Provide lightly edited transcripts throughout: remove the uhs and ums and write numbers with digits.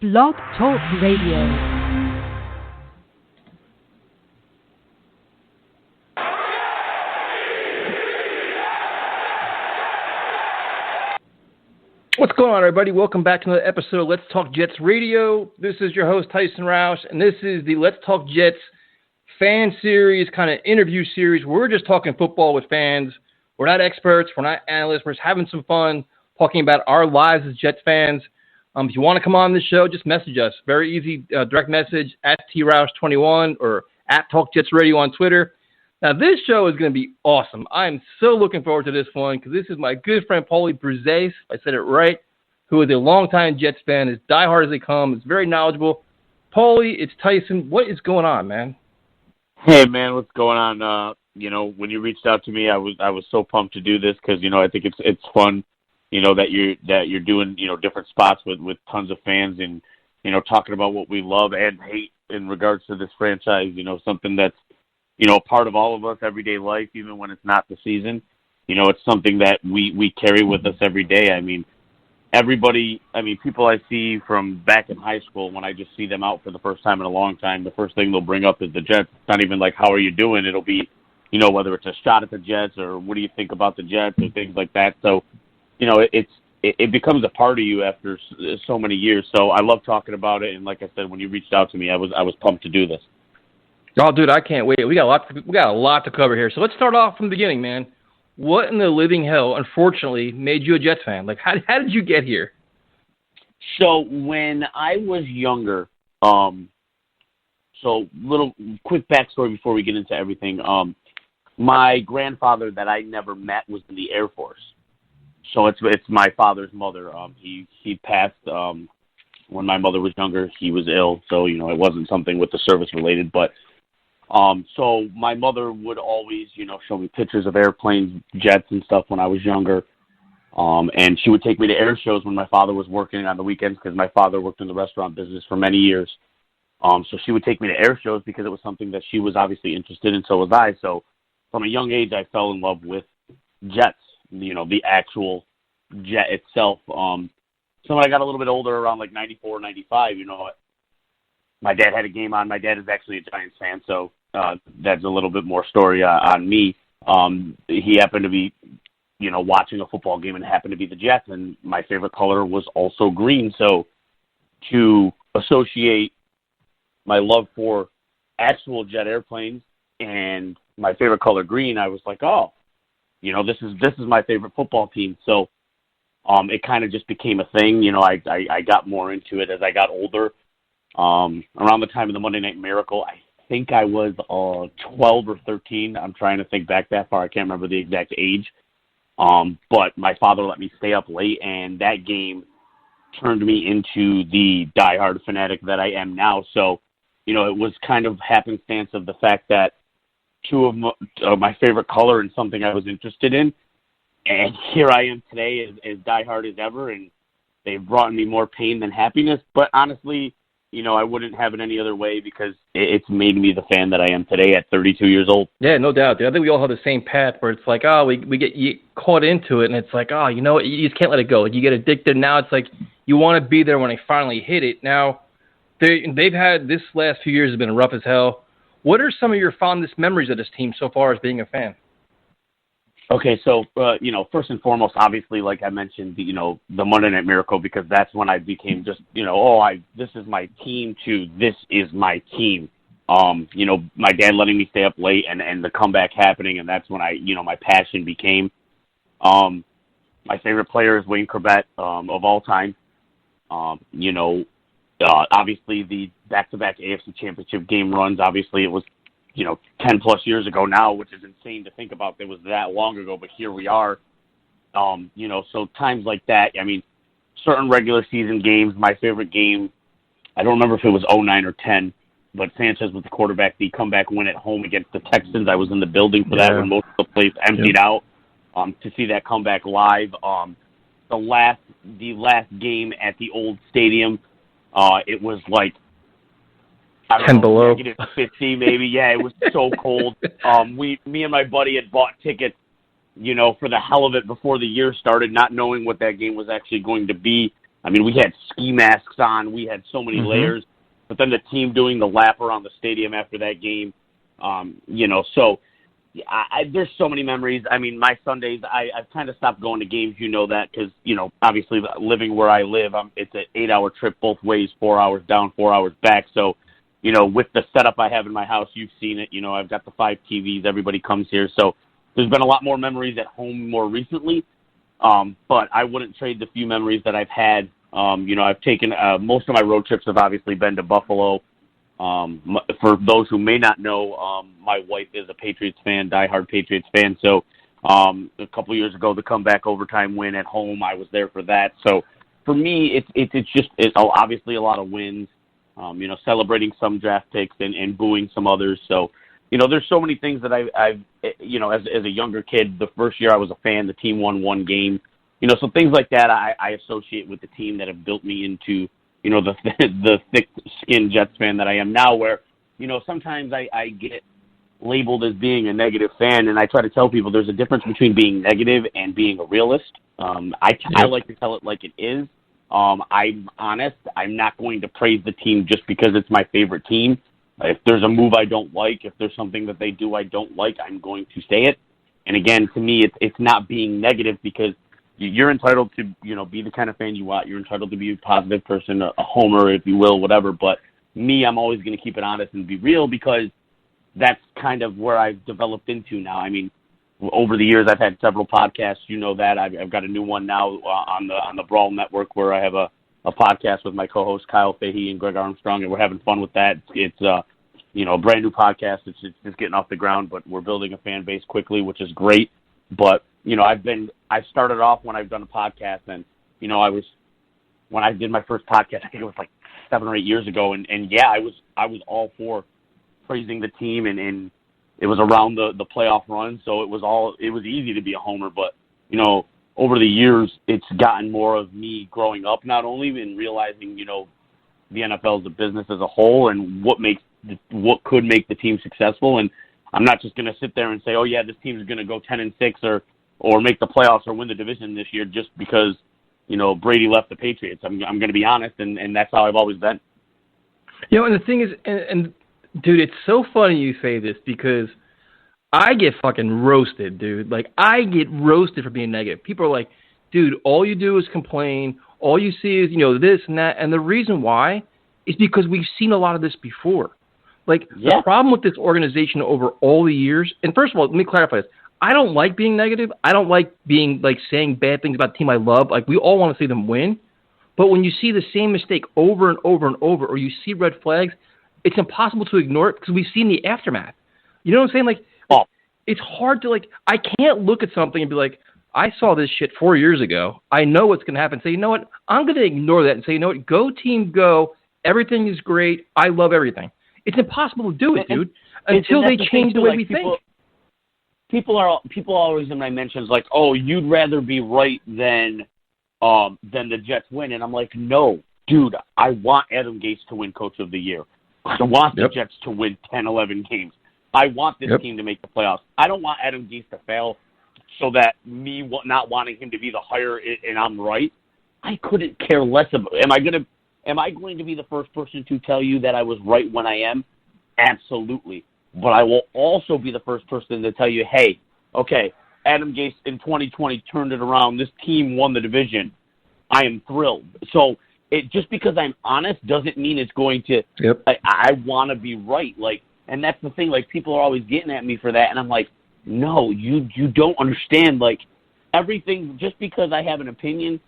Blog Talk Radio. What's going on, everybody? Welcome back to another episode of Let's Talk Jets Radio. This is your host, Tyson Roush, and this is the Let's Talk Jets fan series, kind of interview series. We're just talking football with fans. We're not experts. We're not analysts. We're just having some fun talking about our lives as Jets fans. If you want to come on this show, just message us. Very easy, direct message at TRoush21 or at Talk Jets Radio on Twitter. Now, this show is going to be awesome. I'm so looking forward to this one because this is my good friend Paulie Bruzzese, if I said it right, who is a longtime Jets fan, as diehard as they come, is very knowledgeable. Paulie, it's Tyson. What is going on, man? Hey, man, what's going on? When you reached out to me, I was so pumped to do this because, I think it's fun, that you're doing, different spots with tons of fans and, talking about what we love and hate in regards to this franchise, something that's, a part of all of us everyday life, even when it's not the season. It's something that we carry with us every day. People I see from back in high school, when I just see them out for the first time in a long time, the first thing they'll bring up is the Jets. It's not even like, how are you doing? It'll be, whether it's a shot at the Jets or what do you think about the Jets or things like that. So, it becomes a part of you after so many years. So I love talking about it. And like I said, when you reached out to me, I was pumped to do this. Oh, dude, I can't wait. We got a lot to cover here. So let's start off from the beginning, man. What in the living hell, unfortunately, made you a Jets fan? Like, how did you get here? So when I was younger, little quick backstory before we get into everything. My grandfather that I never met was in the Air Force. So it's my father's mother. He passed when my mother was younger. He was ill, so it wasn't something with the service related. But so my mother would always show me pictures of airplanes, jets, and stuff when I was younger. And she would take me to air shows when my father was working on the weekends because my father worked in the restaurant business for many years. So she would take me to air shows because it was something that she was obviously interested in. So was I. So from a young age, I fell in love with jets. The actual jet itself. So when I got a little bit older, around like 94, 95, my dad had a game on. My dad is actually a Giants fan, so that's a little bit more story on me. He happened to be, watching a football game and it happened to be the Jets, and my favorite color was also green. So to associate my love for actual jet airplanes and my favorite color green, I was like, oh, this is my favorite football team. So it kind of just became a thing. I got more into it as I got older. Around the time of the Monday Night Miracle, I think I was 12 or 13. I'm trying to think back that far. I can't remember the exact age. But my father let me stay up late, and that game turned me into the diehard fanatic that I am now. So, it was kind of happenstance of the fact that two of my favorite color and something I was interested in. And here I am today as diehard as ever, and they've brought me more pain than happiness. But honestly, I wouldn't have it any other way because it's made me the fan that I am today at 32 years old. Yeah, no doubt, dude. I think we all have the same path where it's like, we get caught into it, and it's like, you just can't let it go. You get addicted. Now it's like you want to be there when they finally hit it. Now, they've had this last few years has been rough as hell. What are some of your fondest memories of this team so far as being a fan? Okay, so, first and foremost, obviously, like I mentioned, the Monday Night Miracle, because that's when I became just, this is my team to this is my team. My dad letting me stay up late and the comeback happening, and that's when my passion became. My favorite player is Wayne Corbett of all time. Obviously, the back-to-back AFC Championship game runs, obviously, it was 10-plus years ago now, which is insane to think about. It was that long ago, but here we are. So times like that, certain regular season games, my favorite game, I don't remember if it was 09 or 10, but Sanchez was the quarterback, the comeback win at home against the Texans. I was in the building for that when most of the place emptied out. To see that comeback live. The last game at the old stadium, it was like, 10 below. -50 maybe. Yeah, it was so cold. Me and my buddy had bought tickets for the hell of it before the year started, not knowing what that game was actually going to be. I mean, we had ski masks on. We had so many layers. But then the team doing the lap around the stadium after that game, so there's so many memories. I mean, my Sundays, I've kind of stopped going to games, that, because, obviously living where I live, it's an 8-hour trip both ways, 4 hours down, 4 hours back. So, with the setup I have in my house, you've seen it. I've got the 5 TVs. Everybody comes here. So there's been a lot more memories at home more recently. But I wouldn't trade the few memories that I've had. I've taken most of my road trips have obviously been to Buffalo. For those who may not know, my wife is a Patriots fan, diehard Patriots fan. So a couple of years ago, the comeback overtime win at home, I was there for that. So for me, it's obviously a lot of wins. Celebrating some draft picks and booing some others. So, there's so many things that I've as a younger kid, the first year I was a fan, the team won 1 game. So things like that I associate with the team that have built me into, the thick-skinned Jets fan that I am now, where, sometimes I get labeled as being a negative fan, and I try to tell people there's a difference between being negative and being a realist. I like to tell it like it is. I'm honest. I'm not going to praise the team just because it's my favorite team. If there's a move I don't like, if there's something that they do I don't like, I'm going to say it. And again, to me, it's not being negative, because you're entitled to, be the kind of fan you want. You're entitled to be a positive person, a homer, if you will, whatever. But me, I'm always going to keep it honest and be real, because that's kind of where I've developed into now. I mean, over the years, I've had several podcasts. That I've got a new one now on the Brawl Network, where I have a podcast with my co-hosts Kyle Fahey and Greg Armstrong, and we're having fun with that. It's a brand new podcast. It's just getting off the ground, but we're building a fan base quickly, which is great. But I started off when I've done a podcast, and when I did my first podcast, I think it was like 7 or 8 years ago, and yeah, I was all for praising the team, and it was around the playoff run, so it was easy to be a homer. But over the years, it's gotten more of me growing up, not only in realizing the NFL is a business as a whole, and what could make the team successful. And I'm not just going to sit there and say, oh yeah, this team is going to go 10-6 or make the playoffs or win the division this year just because Brady left the Patriots. I'm going to be honest, and that's how I've always been. And the thing is, and dude, it's so funny you say this, because I get fucking roasted, dude. Like, I get roasted for being negative. People are like, dude, all you do is complain. All you see is, this and that. And the reason why is because we've seen a lot of this before. Like, The problem with this organization over all the years, and first of all, let me clarify this. I don't like being negative. I don't like being, saying bad things about the team I love. Like, we all want to see them win. But when you see the same mistake over and over and over, or you see red flags, it's impossible to ignore it, because we've seen the aftermath. You know what I'm saying? It's hard to, I can't look at something and be like, I saw this shit 4 years ago. I know what's going to happen. Say, you know what? I'm going to ignore that and say, you know what? Go team, go. Everything is great. I love everything. It's impossible to do it, dude, until they change the way we think. People always in my mentions like, oh, you'd rather be right than the Jets win. And I'm like, no, dude, I want Adam Gase to win Coach of the Year. I want the Jets to win 10, 11 games. I want this team to make the playoffs. I don't want Adam Gase to fail so that me not wanting him to be the hire and I'm right. I couldn't care less about it. Am I going to be the first person to tell you that I was right when I am? Absolutely. But I will also be the first person to tell you, hey, okay, Adam Gase in 2020 turned it around. This team won the division. I am thrilled. So just because I'm honest doesn't mean it's going to I want to be right. And that's the thing, people are always getting at me for that, and I'm like, no, you don't understand, everything, just because I have an opinion,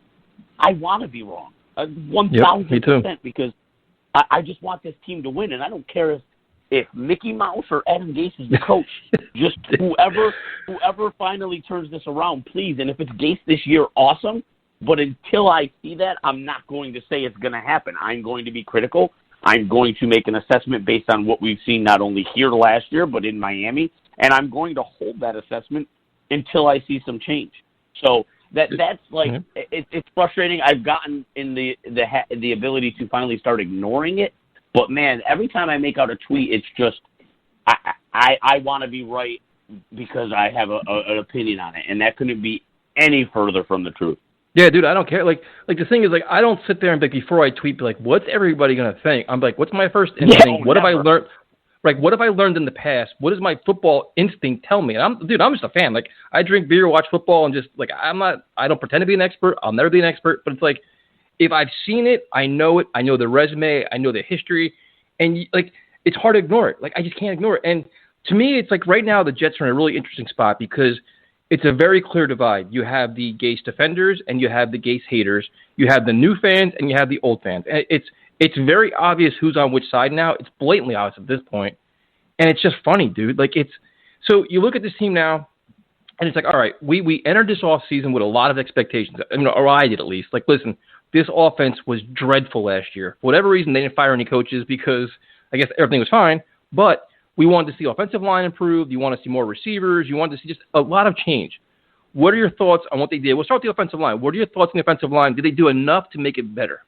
I want to be wrong, 1,000%, because I just want this team to win, and I don't care if Mickey Mouse or Adam Gase is the coach, just whoever finally turns this around, please, and if it's Gase this year, awesome, but until I see that, I'm not going to say it's going to happen. I'm going to be critical. I'm going to make an assessment based on what we've seen not only here last year, but in Miami, and I'm going to hold that assessment until I see some change. So that's it's frustrating. I've gotten in the ability to finally start ignoring it, but man, every time I make out a tweet, it's just I want to be right because I have an opinion on it, and that couldn't be any further from the truth. Yeah, dude, I don't care. Like the thing is, like, I don't sit there and, like, before I tweet, be like, what's everybody going to think? I'm like, what's my first instinct? What have I learned? Like, what have I learned in the past? What does my football instinct tell me? And I'm just a fan. Like, I drink beer, watch football, and just, like, I don't pretend to be an expert. I'll never be an expert. But it's like, if I've seen it, I know it. I know the resume. I know the history. And, like, it's hard to ignore it. Like, I just can't ignore it. And to me, it's like right now the Jets are in a really interesting spot because it's a very clear divide. You have the Gase defenders and you have the Gase haters. You have the new fans and you have the old fans. And it's very obvious who's on which side now. It's blatantly obvious at this point. And it's just funny, dude. Like, so you look at this team now, and it's like, all right, we entered this offseason with a lot of expectations. I mean, or I did at least. Like, listen, this offense was dreadful last year. For whatever reason, they didn't fire any coaches because I guess everything was fine. But we wanted to see offensive line improved. You want to see more receivers. You wanted to see just a lot of change. What are your thoughts on what they did? We'll start with the offensive line. What are your thoughts on the offensive line? Did they do enough to make it better?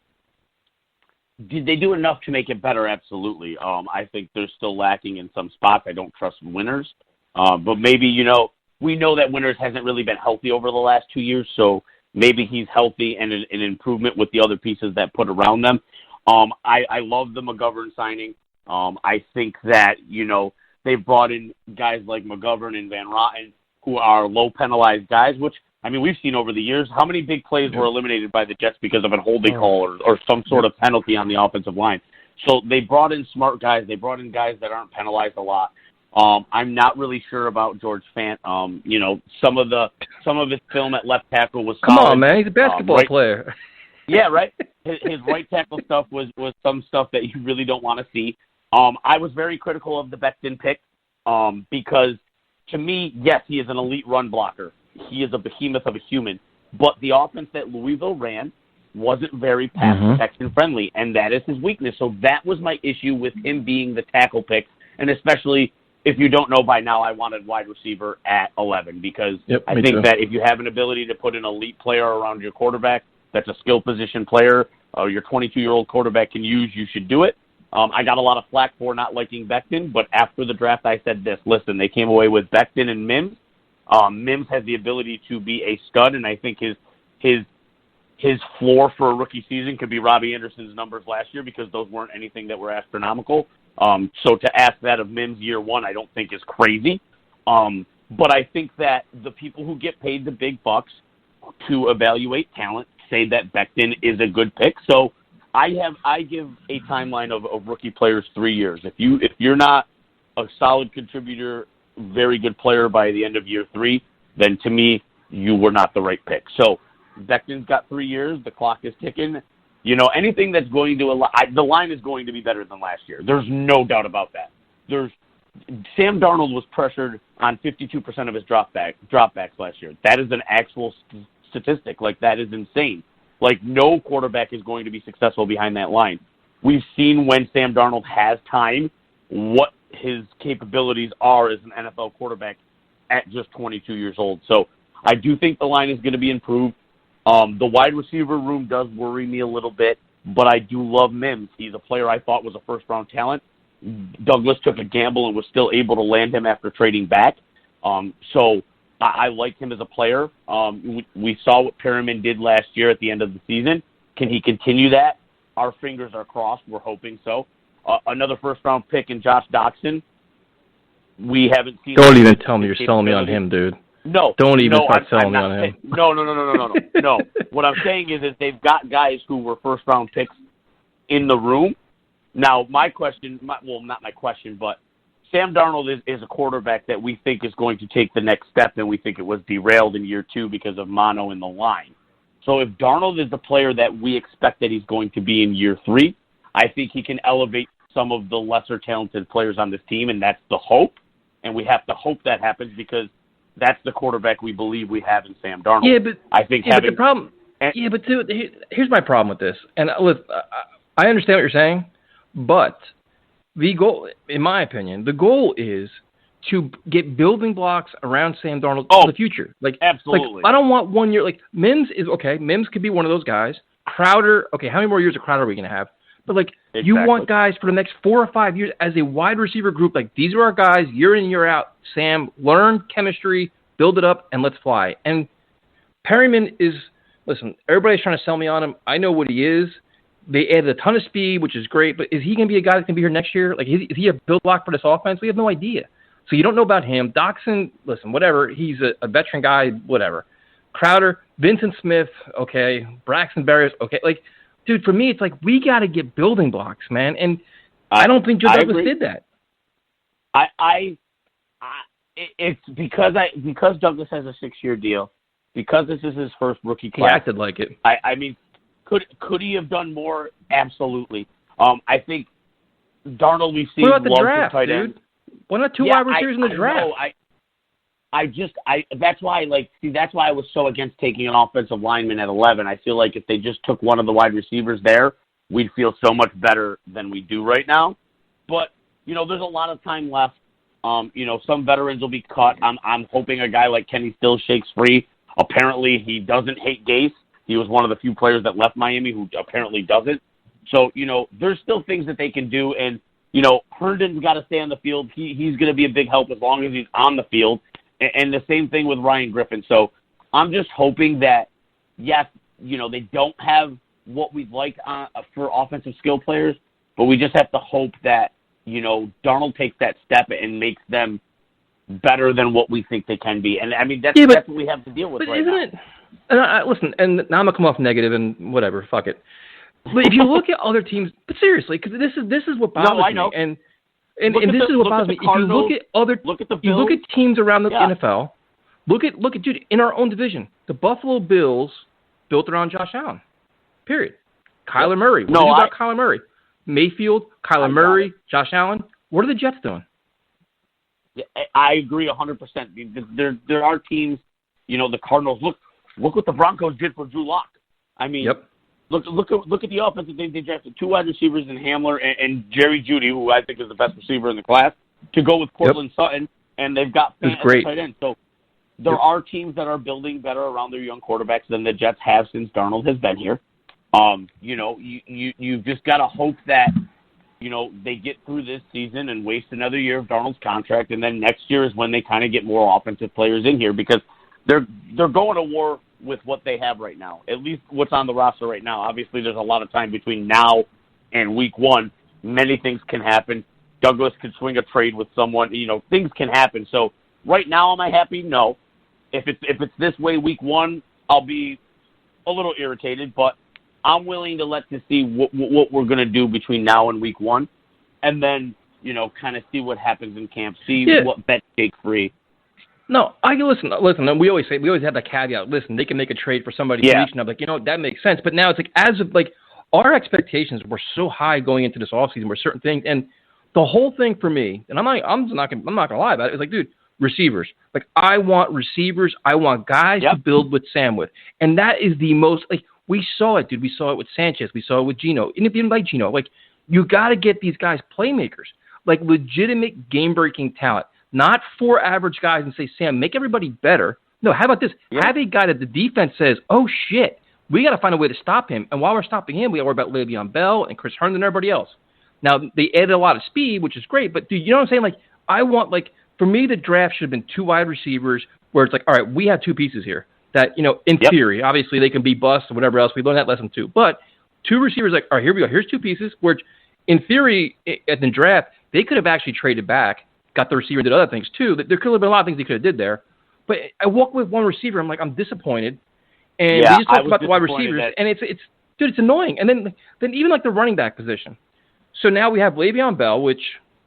Did they do enough to make it better? Absolutely. I think they're still lacking in some spots. I don't trust Winters. But maybe, we know that Winters hasn't really been healthy over the last 2 years, so maybe he's healthy and an improvement with the other pieces that put around them. I love the McGovern signing. I think that, they've brought in guys like McGovern and Van Rotten who are low penalized guys, which, I mean, we've seen over the years how many big plays were eliminated by the Jets because of a holding call or some sort of penalty on the offensive line. So they brought in smart guys. They brought in guys that aren't penalized a lot. I'm not really sure about George Fant. Some of his film at left tackle was solid. Come on, man. He's a basketball player. Yeah, right. His right tackle stuff was some stuff that you really don't want to see. I was very critical of the Becton pick because, to me, yes, he is an elite run blocker. He is a behemoth of a human. But the offense that Louisville ran wasn't very pass protection friendly, and that is his weakness. So that was my issue with him being the tackle pick, and especially if you don't know by now, I wanted wide receiver at 11 because I think that if you have an ability to put an elite player around your quarterback, that's a skill position player, your 22-year-old quarterback can use, you should do it. I got a lot of flack for not liking Becton, but after the draft I said this, listen, they came away with Becton and Mims. Mims has the ability to be a stud, and I think his floor for a rookie season could be Robbie Anderson's numbers last year because those weren't anything that were astronomical. So to ask that of Mims year one, I don't think is crazy. But I think that the people who get paid the big bucks to evaluate talent say that Becton is a good pick. So I give a timeline of rookie players 3 years. If you're not a solid contributor, very good player by the end of year 3, then to me, you were not the right pick. So Becton's got 3 years. The clock is ticking. Anything that's going to the line is going to be better than last year. There's no doubt about that. Sam Darnold was pressured on 52% of his dropbacks last year. That is an actual statistic. Like, that is insane. Like, no quarterback is going to be successful behind that line. We've seen when Sam Darnold has time what his capabilities are as an NFL quarterback at just 22 years old. So I do think the line is going to be improved. The wide receiver room does worry me a little bit, but I do love Mims. He's a player I thought was a first-round talent. Douglas took a gamble and was still able to land him after trading back. So I like him as a player. We saw what Perriman did last year at the end of the season. Can he continue that? Our fingers are crossed. We're hoping so. Another first-round pick in Josh Doxson. We haven't seen. Don't even tell me you're selling me on him, dude. No. Don't even start selling me on him. No. No. What I'm saying is they've got guys who were first-round picks in the room. Now, my question, not my question, but Sam Darnold is a quarterback that we think is going to take the next step, and we think it was derailed in year 2 because of mono in the line. So if Darnold is the player that we expect that he's going to be in year 3, I think he can elevate some of the lesser talented players on this team, and that's the hope. And we have to hope that happens because that's the quarterback we believe we have in Sam Darnold. Yeah, but I think but the problem. But dude, here's my problem with this. And listen, I understand what you're saying, but the goal, in my opinion, the goal is to get building blocks around Sam Darnold for the future. Like, absolutely. Like, I don't want 1 year. Like, Mims is okay. Mims could be one of those guys. Crowder, okay. How many more years of Crowder are we gonna have? But, like, exactly. You want guys for the next 4 or 5 years as a wide receiver group. Like, these are our guys, year in, year out. Sam, learn chemistry, build it up, and let's fly. And Perriman is listen, everybody's trying to sell me on him. I know what he is. They added a ton of speed, which is great, but is he going to be a guy that can be here next year? Like, is he a build block for this offense? We have no idea. So you don't know about him. Doxson, listen, whatever. He's a veteran guy, whatever. Crowder, Vincent Smith, okay. Braxton Berrios, okay. Like, dude, for me, it's like we got to get building blocks, man. And I don't think Joe Douglas did that. It's because Douglas has a 6-year deal, because this is his first rookie class. He acted like it. I mean, could he have done more? Absolutely. I think Darnold, we've seen. What about the draft, dude? Why not 2 wide receivers in the draft? That's why I was so against taking an offensive lineman at 11. I feel like if they just took one of the wide receivers there, we'd feel so much better than we do right now. But, there's a lot of time left. Some veterans will be cut. I'm hoping a guy like Kenny Stills shakes free. Apparently, he doesn't hate Gase. He was one of the few players that left Miami who apparently doesn't. So, there's still things that they can do. And, Herndon's got to stay on the field. He's going to be a big help as long as he's on the field. And the same thing with Ryan Griffin. So I'm just hoping that, yes, they don't have what we'd like for offensive skill players, but we just have to hope that, Darnold takes that step and makes them better than what we think they can be. And, I mean, that's what we have to deal with right now. And listen, and now I'm going to come off negative and whatever, fuck it. But if you look at other teams, but seriously, because this is what bothers me. And this is what bothers me. If you look at teams around the NFL, look at dude, in our own division, the Buffalo Bills built around Josh Allen. Period. Kyler Murray. What do you do about Kyler Murray? Mayfield, Kyler Murray, Josh Allen. What are the Jets doing? I agree 100%. There are teams, the Cardinals. Look what the Broncos did for Drew Lock. I mean, look at the offense. They drafted 2 wide receivers in Hamler and Jerry Jeudy, who I think is the best receiver in the class, to go with Cortland Sutton, and they've got Fant at the tight end. So there are teams that are building better around their young quarterbacks than the Jets have since Darnold has been here. You've just got to hope that, they get through this season and waste another year of Darnold's contract, and then next year is when they kind of get more offensive players in here, because they're going to war with what they have right now, at least what's on the roster right now. Obviously, there's a lot of time between now and week 1. Many things can happen. Douglas could swing a trade with someone. Things can happen. So right now, am I happy? No. If it's this way week 1, I'll be a little irritated, but I'm willing to see what we're going to do between now and week 1, and then, kind of see what happens in camp, see what bets shake free. No, I can listen. We always have that caveat. Listen, they can make a trade for somebody to reach, and I'm like, that makes sense. But now it's like, as of our expectations were so high going into this offseason, were certain things, and the whole thing for me, and I'm not gonna lie about it. It's like, dude, receivers. Like, I want receivers. I want guys to build with Sam with, and that is the most we saw it, dude. We saw it with Sanchez. We saw it with Geno. And if you didn't like Geno, you got to get these guys playmakers, legitimate game-breaking talent. Not 4 average guys and say, Sam, make everybody better. No, how about this? Yeah. Have a guy that the defense says, oh, shit, we got to find a way to stop him. And while we're stopping him, we got to worry about Le'Veon Bell and Chris Herndon and everybody else. Now, they added a lot of speed, which is great. But, dude, you know what I'm saying? I want, for me, the draft should have been 2 wide receivers where it's all right, we have 2 pieces here that, in theory, obviously they can be bust or whatever else. We learned that lesson too. But 2 receivers, all right, here we go. Here's 2 pieces where, in theory, at the draft, they could have actually traded back, got the receiver and did other things too. There could have been a lot of things they could have did there. But I walk with 1 receiver. I'm disappointed. And they just talked about the wide receivers. And it's annoying. And then even the running back position. So now we have Le'Veon Bell, which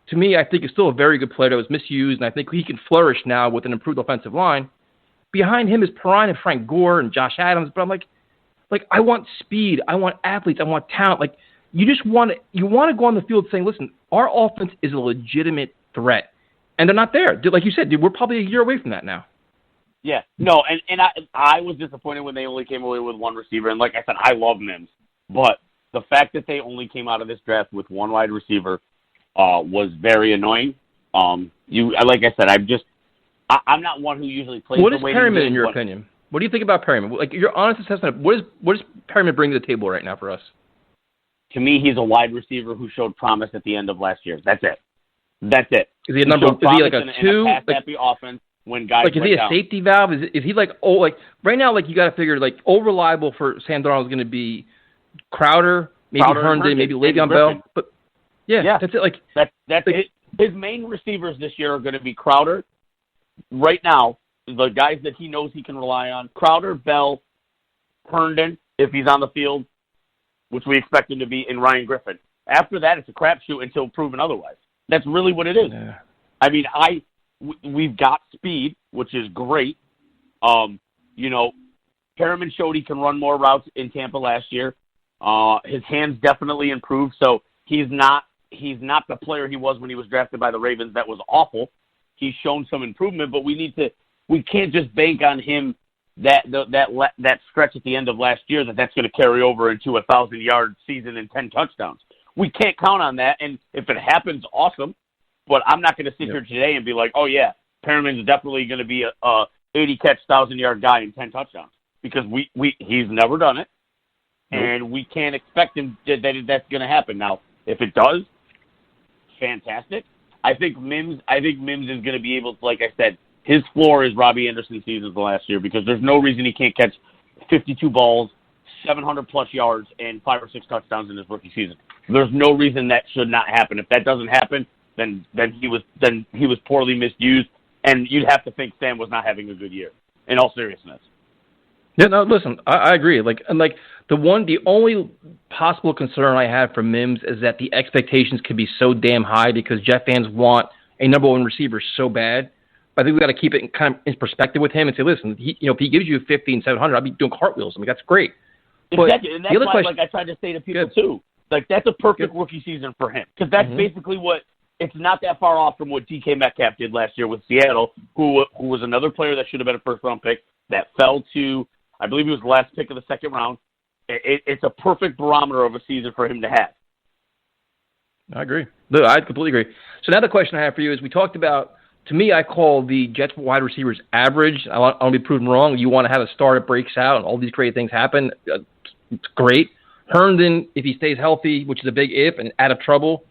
to me I think is still a very good player that was misused. And I think he can flourish now with an improved offensive line. Behind him is Perrine and Frank Gore and Josh Adams. But I'm I want speed. I want athletes. I want talent. You just want to go on the field saying, listen, our offense is a legitimate threat. And they're not there. Dude, like you said, dude, we're probably a year away from that now. Yeah. No, and I was disappointed when they only came away with 1 receiver. And like I said, I love Mims. But the fact that they only came out of this draft with 1 wide receiver was very annoying. Like I said, I'm not one who usually plays the way. What is Perryman in your opinion? What do you think about Perryman? Your honest assessment of what does Perryman bring to the table right now for us? To me, he's a wide receiver who showed promise at the end of last year. That's it. Is he a number? Is he a 2? Pass-happy offense. when guys like, is he a down. safety valve? Is he like, oh, like right now, like you got to figure like reliable for Sam Darnold is going to be Crowder, maybe Herndon, maybe Le'Veon Bell. But yeah, that's it. Like that's it. His main receivers this year are going to be Crowder. Right now, the guys that he knows he can rely on: Crowder, Bell, Herndon, if he's on the field, which we expect him to be, and Ryan Griffin. After that, it's a crapshoot until proven otherwise. That's really what it is. Yeah. I mean, we've got speed, which is great. You know, Perriman showed he can run more routes in Tampa last year. His hands definitely improved, so he's not the player he was when he was drafted by the Ravens. That was awful. He's shown some improvement, but we can't just bank on him that stretch at the end of last year that's going to carry over into a 1,000-yard season and 10 touchdowns. We can't count on that, and if it happens, awesome. But I'm not going to sit here today and be like, oh yeah, Perriman's definitely going to be a 80-catch, 1,000-yard guy and 10 touchdowns, because he's never done it, and we can't expect him that's going to happen. Now, if it does, fantastic. I think Mims is going to be able to, like I said, his floor is Robbie Anderson's seasons last year, because there's no reason he can't catch 52 balls, 700-plus yards, and 5 or 6 touchdowns in his rookie season. There's no reason that should not happen. If that doesn't happen, then he was poorly misused, and you'd have to think Sam was not having a good year, in all seriousness. Yeah, no, listen, I agree. The only possible concern I have for Mims is that the expectations could be so damn high because Jet fans want a number one receiver so bad. But I think we got to keep it in perspective with him and say, listen, if he gives you 50 and 700, I'll be doing cartwheels. I mean, that's great. Exactly, and that's why, like I tried to say to people too, like that's a perfect rookie season for him, because that's basically what. It's not that far off from what DK Metcalf did last year with Seattle, who was another player that should have been a first-round pick that fell to, I believe he was the last pick of the second round. It's a perfect barometer of a season for him to have. I agree. Look, I completely agree. So now the question I have for you is, we talked about, to me, I call the Jets wide receivers average. I want to be proven wrong. You want to have a star that breaks out and all these great things happen. It's great. Herndon, if he stays healthy, which is a big if, and out of trouble,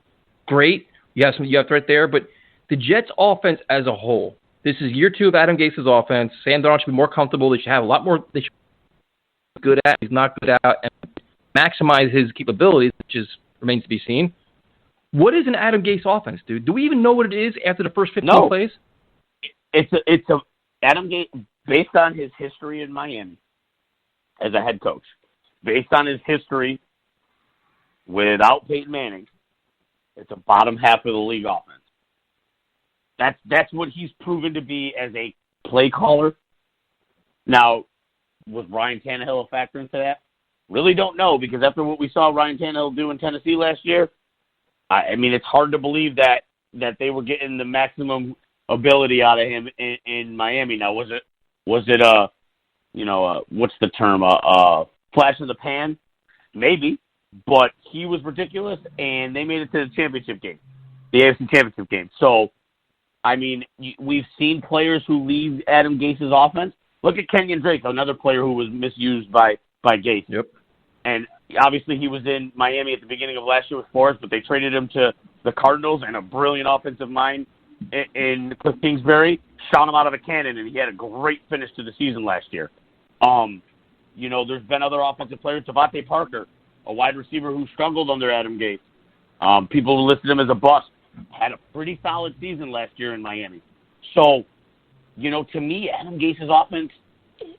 great. You have right there. But the Jets offense as a whole, this is year 2 of Adam Gase's offense. Sam Darnold should be more comfortable. They should have a lot more. They should be good at. He's not good at, and maximize his capabilities, which remains to be seen. What is an Adam Gase offense, dude? Do we even know what it is after the first 15 plays? It's a Adam Gase, based on his history in Miami as a head coach, based on his history without Peyton Manning. It's a bottom half of the league offense. That's what he's proven to be as a play caller. Now, was Ryan Tannehill a factor into that? Really don't know, because after what we saw Ryan Tannehill do in Tennessee last year, I mean, it's hard to believe that they were getting the maximum ability out of him in Miami. Now, was it what's the term? Flash in the pan? Maybe. But he was ridiculous, and they made it to the championship game, the AFC championship game. So, I mean, we've seen players who leave Adam Gase's offense. Look at Kenyon Drake, another player who was misused by Gase. Yep. And obviously he was in Miami at the beginning of last year with Forrest, but they traded him to the Cardinals, and a brilliant offensive mind in Cliff Kingsbury shot him out of a cannon, and he had a great finish to the season last year. There's been other offensive players. Devontae Parker, a wide receiver who struggled under Adam Gase. People who listed him as a bust, had a pretty solid season last year in Miami. So, to me, Adam Gase's offense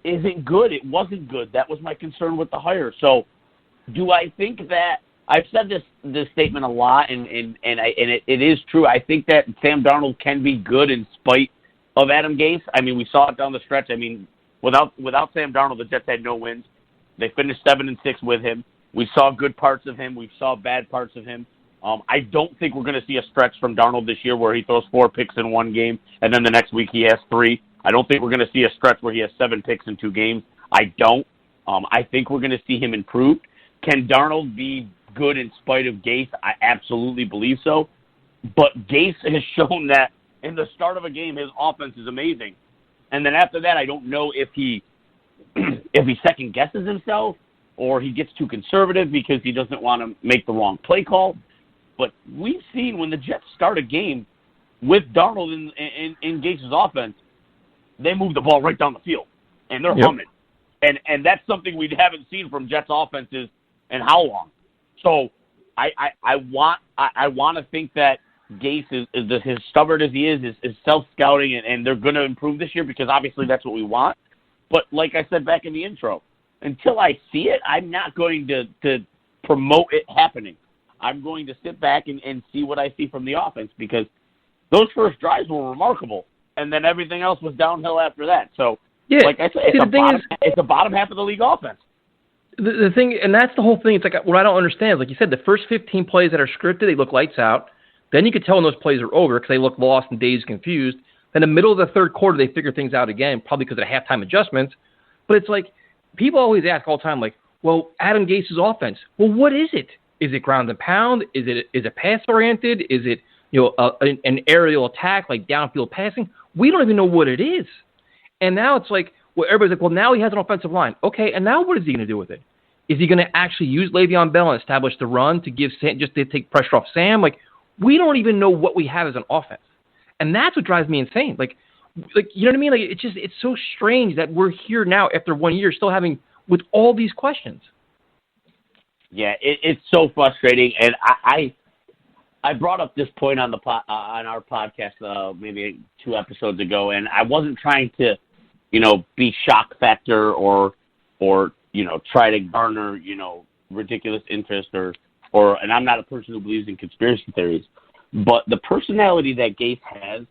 isn't good. It wasn't good. That was my concern with the hire. So, do I think that I've said this statement a lot, and it is true. I think that Sam Darnold can be good in spite of Adam Gase. I mean, we saw it down the stretch. I mean, without Sam Darnold, the Jets had no wins. They finished 7-6 with him. We saw good parts of him. We saw bad parts of him. I don't think we're going to see a stretch from Darnold this year where he throws 4 picks in one game, and then the next week he has 3. I don't think we're going to see a stretch where he has 7 picks in 2 games. I don't. I think we're going to see him improve. Can Darnold be good in spite of Gase? I absolutely believe so. But Gase has shown that in the start of a game, his offense is amazing. And then after that, I don't know if he second guesses himself or he gets too conservative because he doesn't want to make the wrong play call. But we've seen when the Jets start a game with Darnold in Gase's offense, they move the ball right down the field, and they're humming. And that's something we haven't seen from Jets offenses in how long. So I want to think that Gase is as stubborn as he is self-scouting, and they're going to improve this year because obviously that's what we want. But like I said back in the intro, until I see it, I'm not going to promote it happening. I'm going to sit back and see what I see from the offense because those first drives were remarkable, and then everything else was downhill after that. So, like I said, it's the bottom half of the league offense. The thing, and that's the whole thing. It's like what I don't understand is, like you said, the first 15 plays that are scripted, they look lights out. Then you could tell when those plays are over because they look lost and dazed, confused. Then in the middle of the third quarter, they figure things out again, probably because of the halftime adjustments. But it's like people always ask all the time, like, well, Adam Gase's offense. Well, what is it? Is it ground and pound? Is it pass oriented? Is it an aerial attack like downfield passing? We don't even know what it is. And now it's like, well, everybody's like, well, now he has an offensive line. Okay, and now what is he going to do with it? Is he going to actually use Le'Veon Bell and establish the run to give Sam, just to take pressure off Sam? Like, we don't even know what we have as an offense, and that's what drives me insane. Like you know what I mean? Like it's so strange that we're here now after 1 year still having with all these questions. Yeah, it's so frustrating, and I brought up this point on on our podcast maybe 2 episodes ago, and I wasn't trying to, be shock factor or try to garner ridiculous interest or and I'm not a person who believes in conspiracy theories, but the personality that Gase has,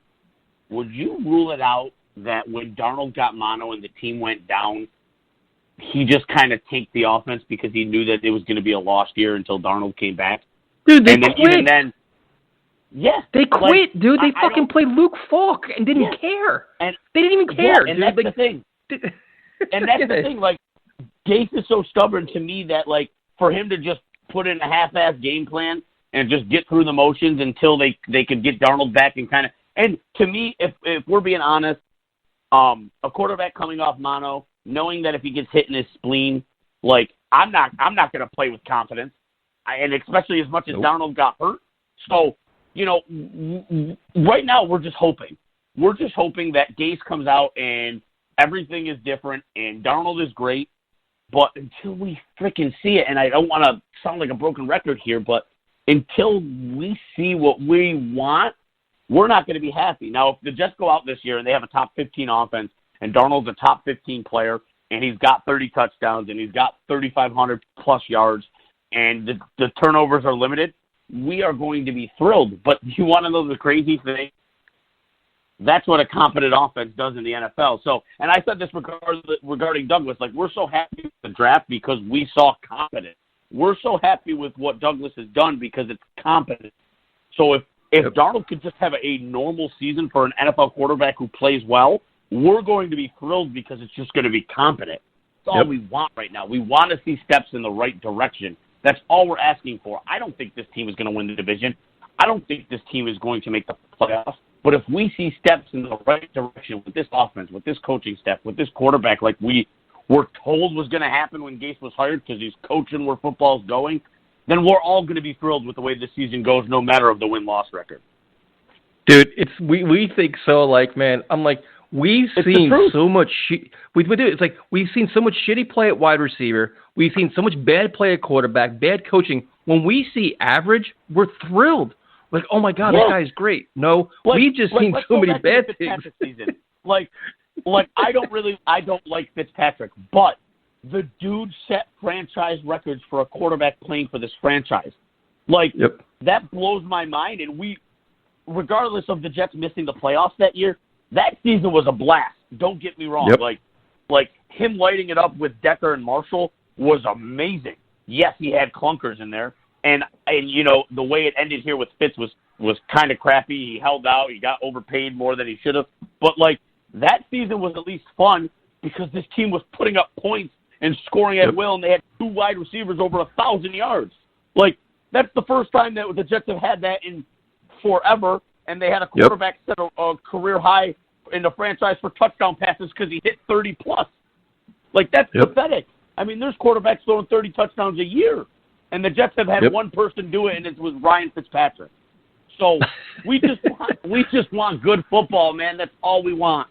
would you rule it out that when Darnold got mono and the team went down, he just kind of tanked the offense because he knew that it was going to be a lost year until Darnold came back? Dude, they quit. Even then, yeah. They quit, dude. They fucking played Luke Falk and didn't care. And they didn't even care. Yeah, and that's the thing. And that's the thing. Like, Gase is so stubborn to me that, like, for him to just put in a half-ass game plan and just get through the motions until they could get Darnold back and kind of – and to me, if we're being honest, a quarterback coming off mono, knowing that if he gets hit in his spleen, like, I'm not going to play with confidence, and especially as much as Darnold got hurt. So, right now we're just hoping. We're just hoping that Gase comes out and everything is different and Darnold is great. But until we freaking see it, and I don't want to sound like a broken record here, but until we see what we want, we're not going to be happy. Now, if the Jets go out this year and they have a top 15 offense and Darnold's a top 15 player and he's got 30 touchdowns and he's got 3,500-plus yards and the turnovers are limited, we are going to be thrilled. But you want to know the crazy thing? That's what a competent offense does in the NFL. So, and I said this regarding Douglas, like, we're so happy with the draft because we saw competence. We're so happy with what Douglas has done because it's competent. So if Darnold could just have a normal season for an NFL quarterback who plays well, we're going to be thrilled because it's just going to be competent. That's all we want right now. We want to see steps in the right direction. That's all we're asking for. I don't think this team is going to win the division. I don't think this team is going to make the playoffs. But if we see steps in the right direction with this offense, with this coaching staff, with this quarterback, like we were told was going to happen when Gase was hired because he's coaching where football's going, then we're all going to be thrilled with the way this season goes, no matter of the win-loss record. Dude, we think so. Like, man, I'm like, we've seen so much shit. We do. It's like we've seen so much shitty play at wide receiver. We've seen so much bad play at quarterback, bad coaching. When we see average, we're thrilled. Like, oh my God, that guy's great. No, we've just seen so many bad things. Season. Like I don't like Fitzpatrick, but the dude set franchise records for a quarterback playing for this franchise. Like, that blows my mind. And regardless of the Jets missing the playoffs that year, that season was a blast. Don't get me wrong. Like him lighting it up with Decker and Marshall was amazing. Yes, he had clunkers in there. And the way it ended here with Fitz was kind of crappy. He held out. He got overpaid more than he should have. But, like, that season was at least fun because this team was putting up points and scoring at will, and they had 2 wide receivers over 1,000 yards. Like, that's the first time that the Jets have had that in forever, and they had a quarterback set a career high in the franchise for touchdown passes because he hit 30-plus. Like, that's pathetic. I mean, there's quarterbacks throwing 30 touchdowns a year. And the Jets have had one person do it, and it was Ryan Fitzpatrick. So we just want good football, man. That's all we want.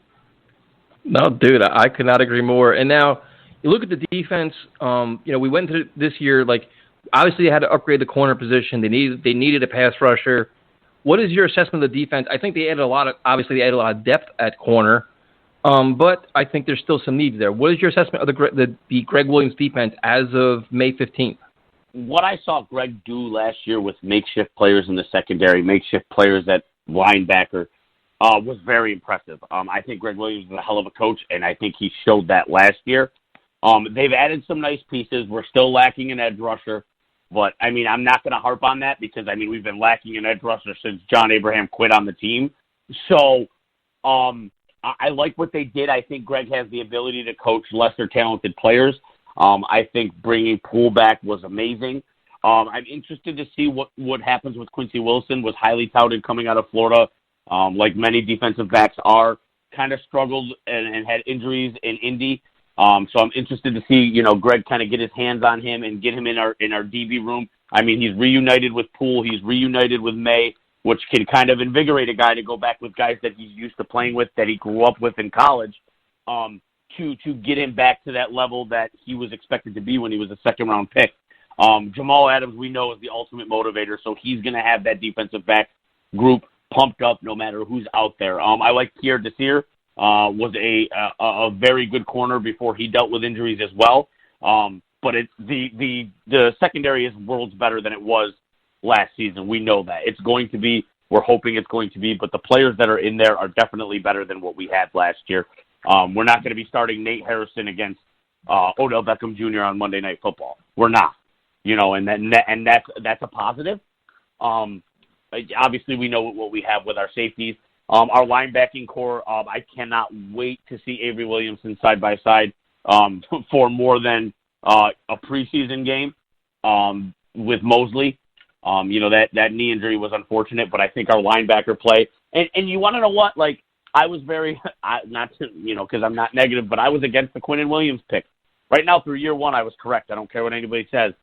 No, dude, I could not agree more. And now you look at the defense. We went into this year obviously they had to upgrade the corner position. They needed a pass rusher. What is your assessment of the defense? I think they added a lot of depth at corner, but I think there's still some needs there. What is your assessment of the Greg Williams defense as of May 15th? What I saw Greg do last year with makeshift players in the secondary, makeshift players at linebacker, was very impressive. I think Greg Williams is a hell of a coach, and I think he showed that last year. They've added some nice pieces. We're still lacking an edge rusher. But, I'm not going to harp on that because, we've been lacking an edge rusher since John Abraham quit on the team. So, I like what they did. I think Greg has the ability to coach lesser talented players. I think bringing Poole back was amazing. I'm interested to see what happens with Quincy Wilson. Was highly touted coming out of Florida, like many defensive backs are. Kind of struggled and had injuries in Indy. So I'm interested to see, Greg kind of get his hands on him and get him in our DB room. He's reunited with Poole. He's reunited with May, which can kind of invigorate a guy to go back with guys that he's used to playing with, that he grew up with in college, to get him back to that level that he was expected to be when he was a second-round pick. Jamal Adams, we know, is the ultimate motivator, so he's going to have that defensive back group pumped up no matter who's out there. I like Pierre Desir. Was a very good corner before he dealt with injuries as well. But the secondary is worlds better than it was last season. We know that. It's going to be. We're hoping it's going to be. But the players that are in there are definitely better than what we had last year. We're not going to be starting Nate Harrison against Odell Beckham Jr. on Monday Night Football. We're not. And that's a positive. Obviously, we know what we have with our safeties. Our linebacking core, I cannot wait to see Avery Williamson side by side for more than a preseason game with Mosley. That knee injury was unfortunate, but I think our linebacker play. And you want to know what? I was because I'm not negative, but I was against the Quinnen Williams pick. Right now, through year one, I was correct. I don't care what anybody says.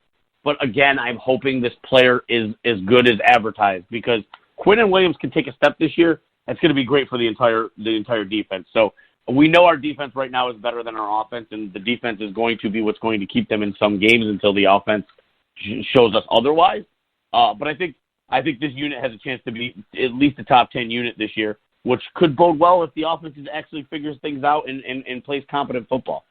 But again, I'm hoping this player is as good as advertised because Quinnen Williams can take a step this year. That's going to be great for the entire defense. So we know our defense right now is better than our offense, and the defense is going to be what's going to keep them in some games until the offense shows us otherwise. But I think this unit has a chance to be at least a top 10 unit this year, which could bode well if the offense actually figures things out and plays competent football.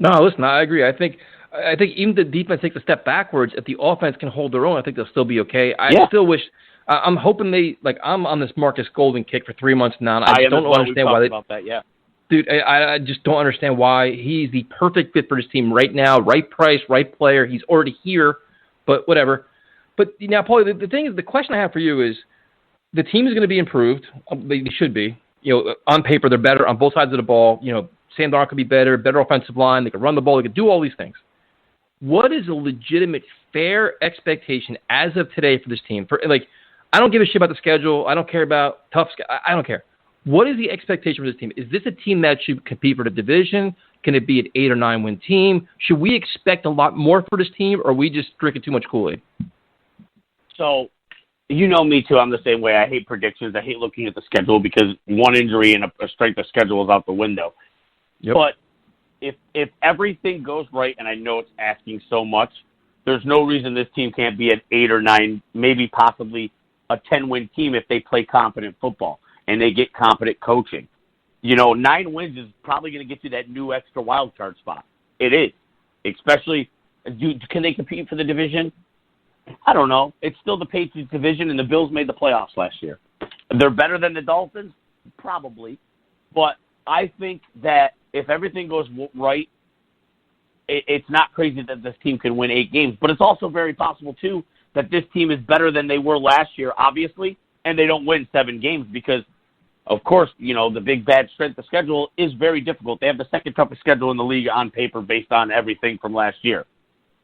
No, listen, I agree. I think even the defense takes a step backwards. If the offense can hold their own, I think they'll still be okay. I still wish. I'm hoping I'm on this Marcus Golden kick for 3 months now. And I don't understand why about that. Yeah, dude, I just don't understand why he's the perfect fit for this team right now. Right price, right player. He's already here, but whatever. But now, Paulie, the thing is, the question I have for you is, the team is going to be improved. They should be. On paper, they're better on both sides of the ball. Sam Darnold could be better offensive line. They could run the ball. They could do all these things. What is a legitimate, fair expectation as of today for this team? I don't give a shit about the schedule. I don't care about I don't care. What is the expectation for this team? Is this a team that should compete for the division? Can it be an 8 or 9 win team? Should we expect a lot more for this team, or are we just drinking too much Kool-Aid? So, me too. I'm the same way. I hate predictions. I hate looking at the schedule because one injury and a strength of schedule is out the window. Yep. But if everything goes right, and I know it's asking so much, there's no reason this team can't be an 8 or 9, maybe possibly a 10-win team if they play competent football and they get competent coaching. 9 wins is probably going to get you that new extra wild card spot. It is. Especially, can they compete for the division? I don't know. It's still the Patriots division, and the Bills made the playoffs last year. They're better than the Dolphins? Probably. But I think that if everything goes right, it's not crazy that this team can win 8 games. But it's also very possible, too, that this team is better than they were last year, obviously, and they don't win 7 games because, of course, the big bad strength of schedule is very difficult. They have the second toughest schedule in the league on paper based on everything from last year.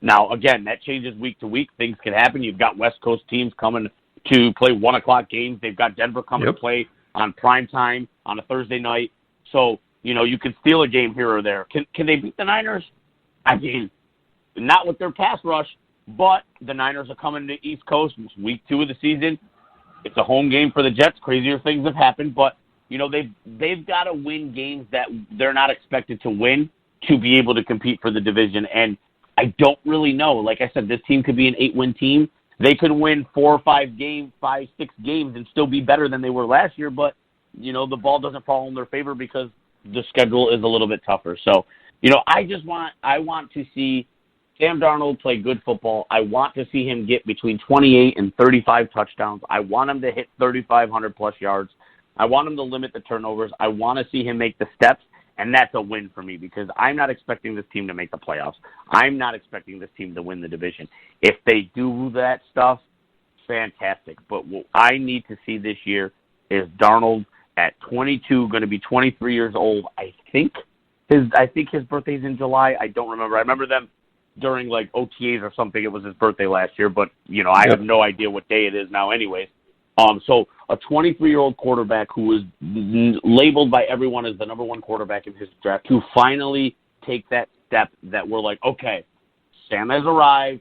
Now, again, that changes week to week. Things can happen. You've got West Coast teams coming to play 1 o'clock games. They've got Denver coming to play on prime time on a Thursday night. So, you can steal a game here or there. Can they beat the Niners? Not with their pass rush. But the Niners are coming to East Coast. It's week 2 of the season. It's a home game for the Jets. Crazier things have happened. But they've got to win games that they're not expected to win to be able to compete for the division. And I don't really know. Like I said, this team could be an 8-win team. They could win 4 or 5 games, 6 games, and still be better than they were last year. But, the ball doesn't fall in their favor because the schedule is a little bit tougher. So, I want to see Sam Darnold play good football. I want to see him get between 28 and 35 touchdowns. I want him to hit 3,500-plus yards. I want him to limit the turnovers. I want to see him make the steps. And that's a win for me because I'm not expecting this team to make the playoffs. I'm not expecting this team to win the division. If they do that stuff, fantastic. But what I need to see this year is Darnold at 22, going to be 23 years old. I think his birthday's in July. I don't remember. I remember them during like OTAs or something. It was his birthday last year, but I have no idea what day it is now anyways. So a 23-year-old quarterback who was labeled by everyone as the number 1 quarterback in his draft to finally take that step that we're like, okay, Sam has arrived.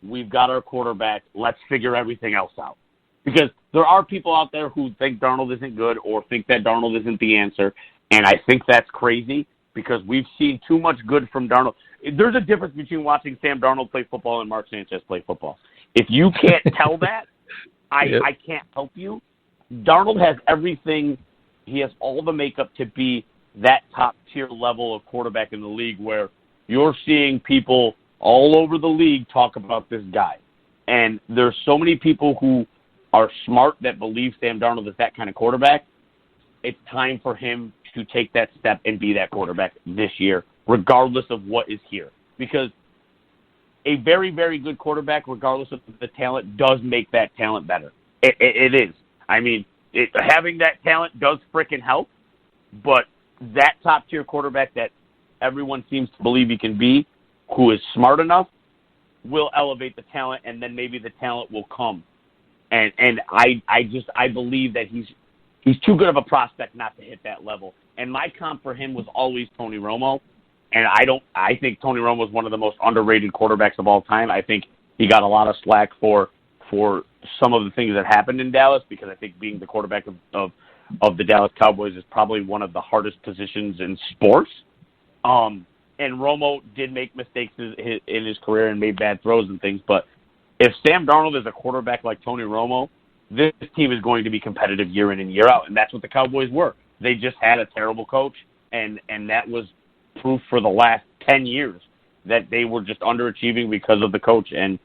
We've got our quarterback. Let's figure everything else out. Because there are people out there who think Darnold isn't good or think that Darnold isn't the answer, and I think that's crazy because we've seen too much good from Darnold. There's a difference between watching Sam Darnold play football and Mark Sanchez play football. If you can't tell that, I can't help you. Darnold has everything. He has all the makeup to be that top-tier level of quarterback in the league where you're seeing people all over the league talk about this guy. And there's so many people who are smart that believe Sam Darnold is that kind of quarterback. It's time for him to take that step and be that quarterback this year, regardless of what is here. Because a very, very good quarterback, regardless of the talent, does make that talent better. It is. I mean, having that talent does frickin' help, but that top-tier quarterback that everyone seems to believe he can be, who is smart enough, will elevate the talent, and then maybe the talent will come. And I believe that he's too good of a prospect not to hit that level. And my comp for him was always Tony Romo. And I think Tony Romo is one of the most underrated quarterbacks of all time. I think he got a lot of slack for some of the things that happened in Dallas because I think being the quarterback of the Dallas Cowboys is probably one of the hardest positions in sports. And Romo did make mistakes in his career and made bad throws and things. But if Sam Darnold is a quarterback like Tony Romo, this team is going to be competitive year in and year out. And that's what the Cowboys were. They just had a terrible coach, and that was proof for the last 10 years that they were just underachieving because of the coach. And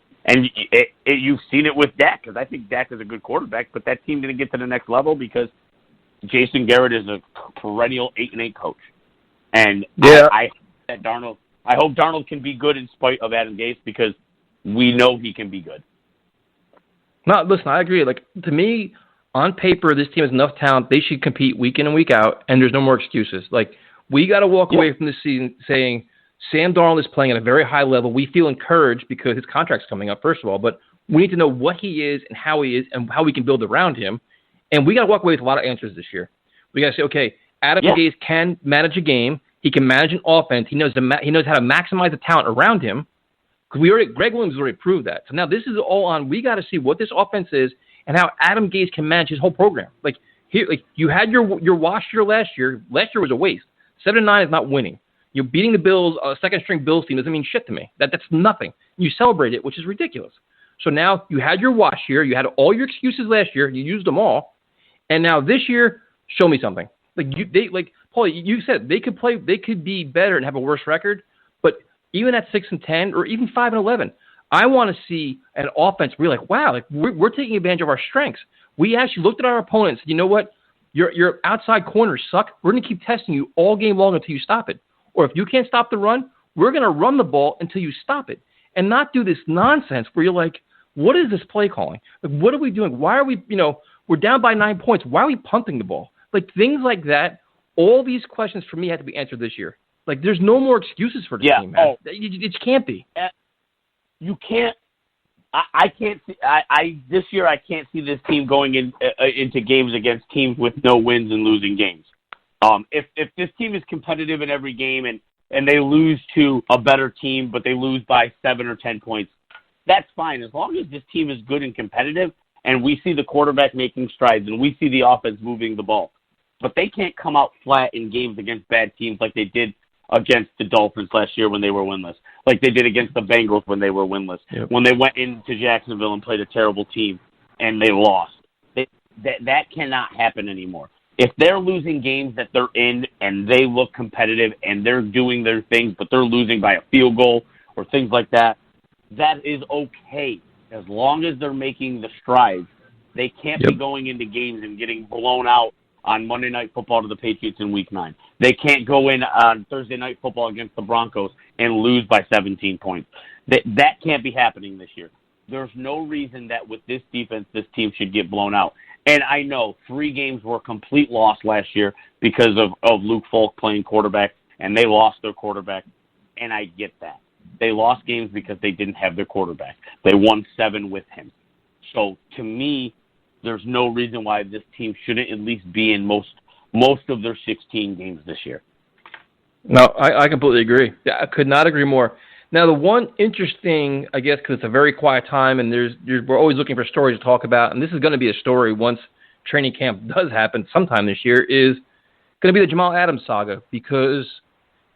you've seen it with Dak, because I think Dak is a good quarterback, but that team didn't get to the next level because Jason Garrett is a perennial 8-8 coach. And I hope Darnold can be good in spite of Adam Gase because we know he can be good. No, listen, I agree. Like, to me, on paper, this team has enough talent. They should compete week in and week out, and there's no more excuses. Like, we got to walk away from this season saying Sam Darnold is playing at a very high level. We feel encouraged because his contract's coming up, first of all, but we need to know what he is and how he is and how we can build around him. And we got to walk away with a lot of answers this year. We got to say, okay, Adam Gase can manage a game. He can manage an offense. He knows how to maximize the talent around him. Because Greg Williams already proved that. So now this is all on. We got to see what this offense is and how Adam Gase can manage his whole program. Like, here, like you had your wash year last year. Last year was a waste. 7-9 is not winning. You're beating the Bills, a second-string Bills team doesn't mean shit to me. That's nothing. You celebrate it, which is ridiculous. So now you had your wash year. You had all your excuses last year. You used them all. And now this year, show me something. Paulie, you said they could play. They could be better and have a worse record. But even at 6-10 or even 5-11, I want to see an offense. We're like, wow, like we're taking advantage of our strengths. We actually looked at our opponent and said, you know what? Your outside corners suck. We're going to keep testing you all game long until you stop it. Or if you can't stop the run, we're going to run the ball until you stop it. And not do this nonsense where you're like, what is this play calling? Like, what are we doing? Why are we, we're down by 9 points. Why are we punting the ball? Like, things like that, all these questions for me had to be answered this year. Like, there's no more excuses for this team, man. It can't be. You can't. I can't see. This year I can't see this team going into games against teams with no wins and losing games. If this team is competitive in every game and they lose to a better team, but they lose by 7 or 10 points, that's fine. As long as this team is good and competitive, and we see the quarterback making strides, and we see the offense moving the ball, but they can't come out flat in games against bad teams like they did against the Dolphins last year when they were winless, like they did against the Bengals when they were winless, when they went into Jacksonville and played a terrible team and they lost. That cannot happen anymore. If they're losing games that they're in and they look competitive and they're doing their things, but they're losing by a field goal or things like that, that is okay. As long as they're making the strides, they can't be going into games and getting blown out on Monday Night Football to the Patriots in Week 9. They can't go in on Thursday Night Football against the Broncos and lose by 17 points. That can't be happening this year. There's no reason that with this defense, this team should get blown out. And I know 3 games were a complete loss last year because of Luke Falk playing quarterback, and they lost their quarterback, and I get that. They lost games because they didn't have their quarterback. They won 7 with him. So, to me, there's no reason why this team shouldn't at least be in most of their 16 games this year. No, I completely agree. I could not agree more. Now, the one interesting, I guess, because it's a very quiet time and we're always looking for stories to talk about, and this is going to be a story once training camp does happen sometime this year, is going to be the Jamal Adams saga because,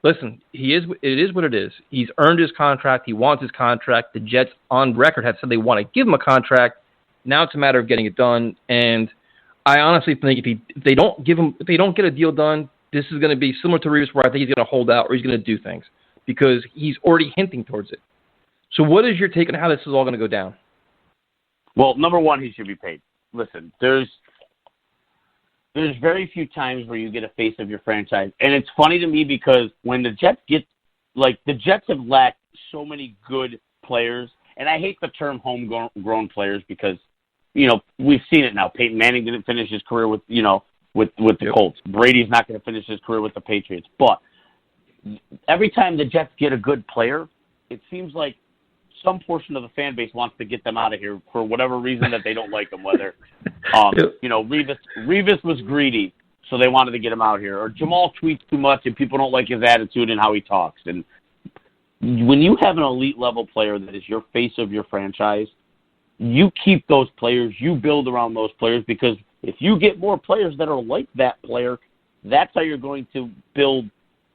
listen, it is what it is. He's earned his contract. He wants his contract. The Jets, on record, have said they want to give him a contract. Now it's a matter of getting it done, and I honestly think if they don't get a deal done, this is going to be similar to Reeves, where I think he's going to hold out or he's going to do things because he's already hinting towards it. So what is your take on how this is all going to go down? Well, number one, he should be paid. Listen, there's very few times where you get a face of your franchise, and it's funny to me because when the Jets the Jets have lacked so many good players, and I hate the term homegrown players because, we've seen it now. Peyton Manning didn't finish his career with the Colts. Brady's not going to finish his career with the Patriots. But every time the Jets get a good player, it seems like some portion of the fan base wants to get them out of here for whatever reason that they don't like them. Whether, Revis was greedy, so they wanted to get him out here. Or Jamal tweets too much and people don't like his attitude and how he talks. And when you have an elite level player that is your face of your franchise, you keep those players, you build around those players, because if you get more players that are like that player, that's how you're going to build,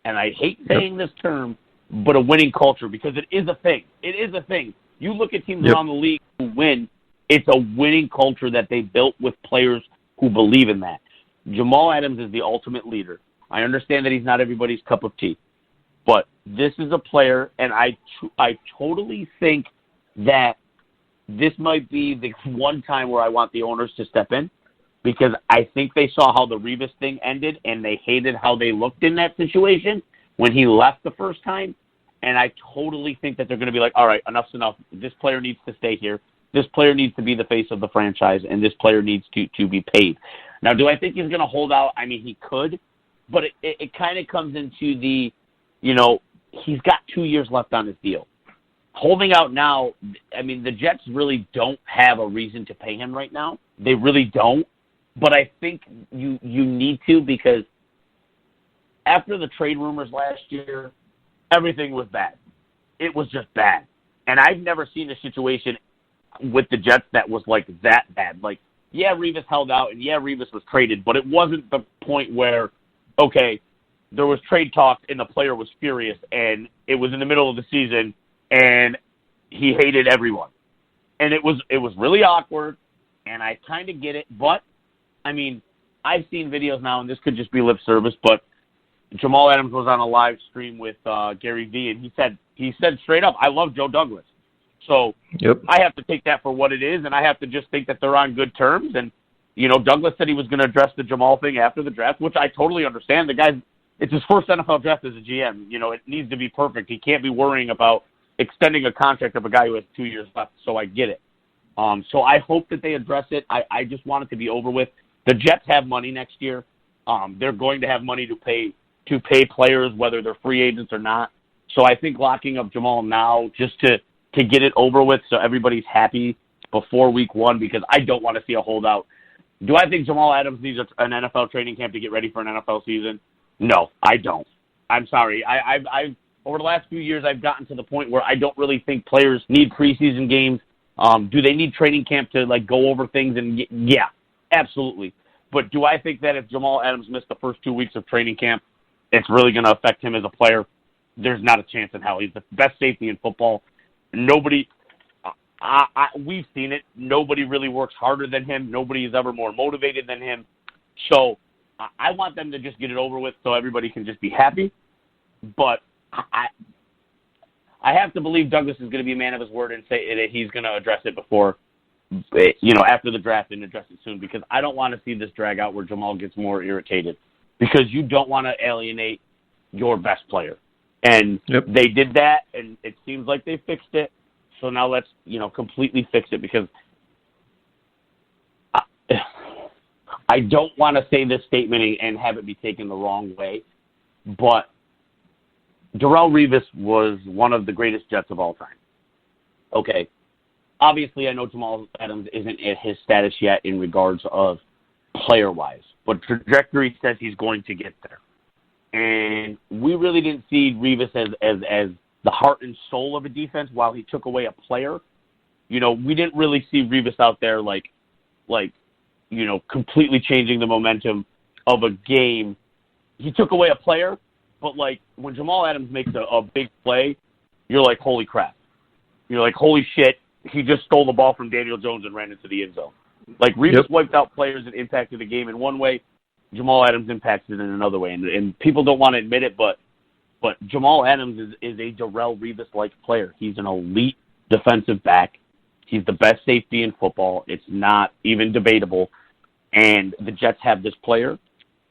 and I hate saying this term, but a winning culture, because it is a thing. It is a thing. You look at teams around the league who win, it's a winning culture that they built with players who believe in that. Jamal Adams is the ultimate leader. I understand that he's not everybody's cup of tea, but this is a player, and I totally think that this might be the one time where I want the owners to step in, because I think they saw how the Revis thing ended, and they hated how they looked in that situation when he left the first time. And I totally think that they're going to be like, all right, enough's enough. This player needs to stay here. This player needs to be the face of the franchise, and this player needs to be paid. Now, do I think he's going to hold out? I mean, he could, but it kind of comes into the, he's got 2 years left on his deal. Holding out now, I mean, the Jets really don't have a reason to pay him right now. They really don't. But I think you need to, because after the trade rumors last year, everything was bad. It was just bad. And I've never seen a situation with the Jets that was like that bad. Like, yeah, Revis held out, and yeah, Revis was traded, but it wasn't the point where, okay, there was trade talk and the player was furious, and it was in the middle of the season, and he hated everyone. And it was really awkward, and I kind of get it. But, I mean, I've seen videos now, and this could just be lip service, but Jamal Adams was on a live stream with Gary Vee, and he said straight up, I love Joe Douglas. So I have to take that for what it is, and I have to just think that they're on good terms. And, Douglas said he was going to address the Jamal thing after the draft, which I totally understand. The guy, it's his first NFL draft as a GM. It needs to be perfect. He can't be worrying about extending a contract of a guy who has 2 years left, so I get it. So I hope that they address it. I just want it to be over with. The Jets have money next year. They're going to have money to pay players, whether they're free agents or not. So I think locking up Jamal now just to get it over with so everybody's happy before week 1, because I don't want to see a holdout. Do I think Jamal Adams needs an NFL training camp to get ready for an NFL season? No, I don't. I'm sorry. I've over the last few years, I've gotten to the point where I don't really think players need preseason games. Do they need training camp to go over things? And yeah, absolutely. But do I think that if Jamal Adams missed the first 2 weeks of training camp, it's really going to affect him as a player? There's not a chance in hell. He's the best safety in football. Nobody, we've seen it. Nobody really works harder than him. Nobody is ever more motivated than him. So I want them to just get it over with so everybody can just be happy. But I have to believe Douglas is going to be a man of his word and say that he's going to address it before, after the draft and address it soon, because I don't want to see this drag out where Jamal gets more irritated, because you don't want to alienate your best player. And They did that, and it seems like they fixed it. So now let's, completely fix it, because I don't want to say this statement and have it be taken the wrong way, but Darrelle Revis was one of the greatest Jets of all time. Okay. Obviously, I know Jamal Adams isn't at his status yet in regards of player-wise, but trajectory says he's going to get there. And we really didn't see Revis as the heart and soul of a defense while he took away a player. We didn't really see Revis out there completely changing the momentum of a game. He took away a player, but when Jamal Adams makes a big play, you're like, holy crap. You're like, holy shit, he just stole the ball from Daniel Jones and ran into the end zone. Revis wiped out players that impacted the game in one way. Jamal Adams impacts it in another way. And people don't want to admit it, but Jamal Adams is a Darrelle Revis-like player. He's an elite defensive back. He's the best safety in football. It's not even debatable. And the Jets have this player,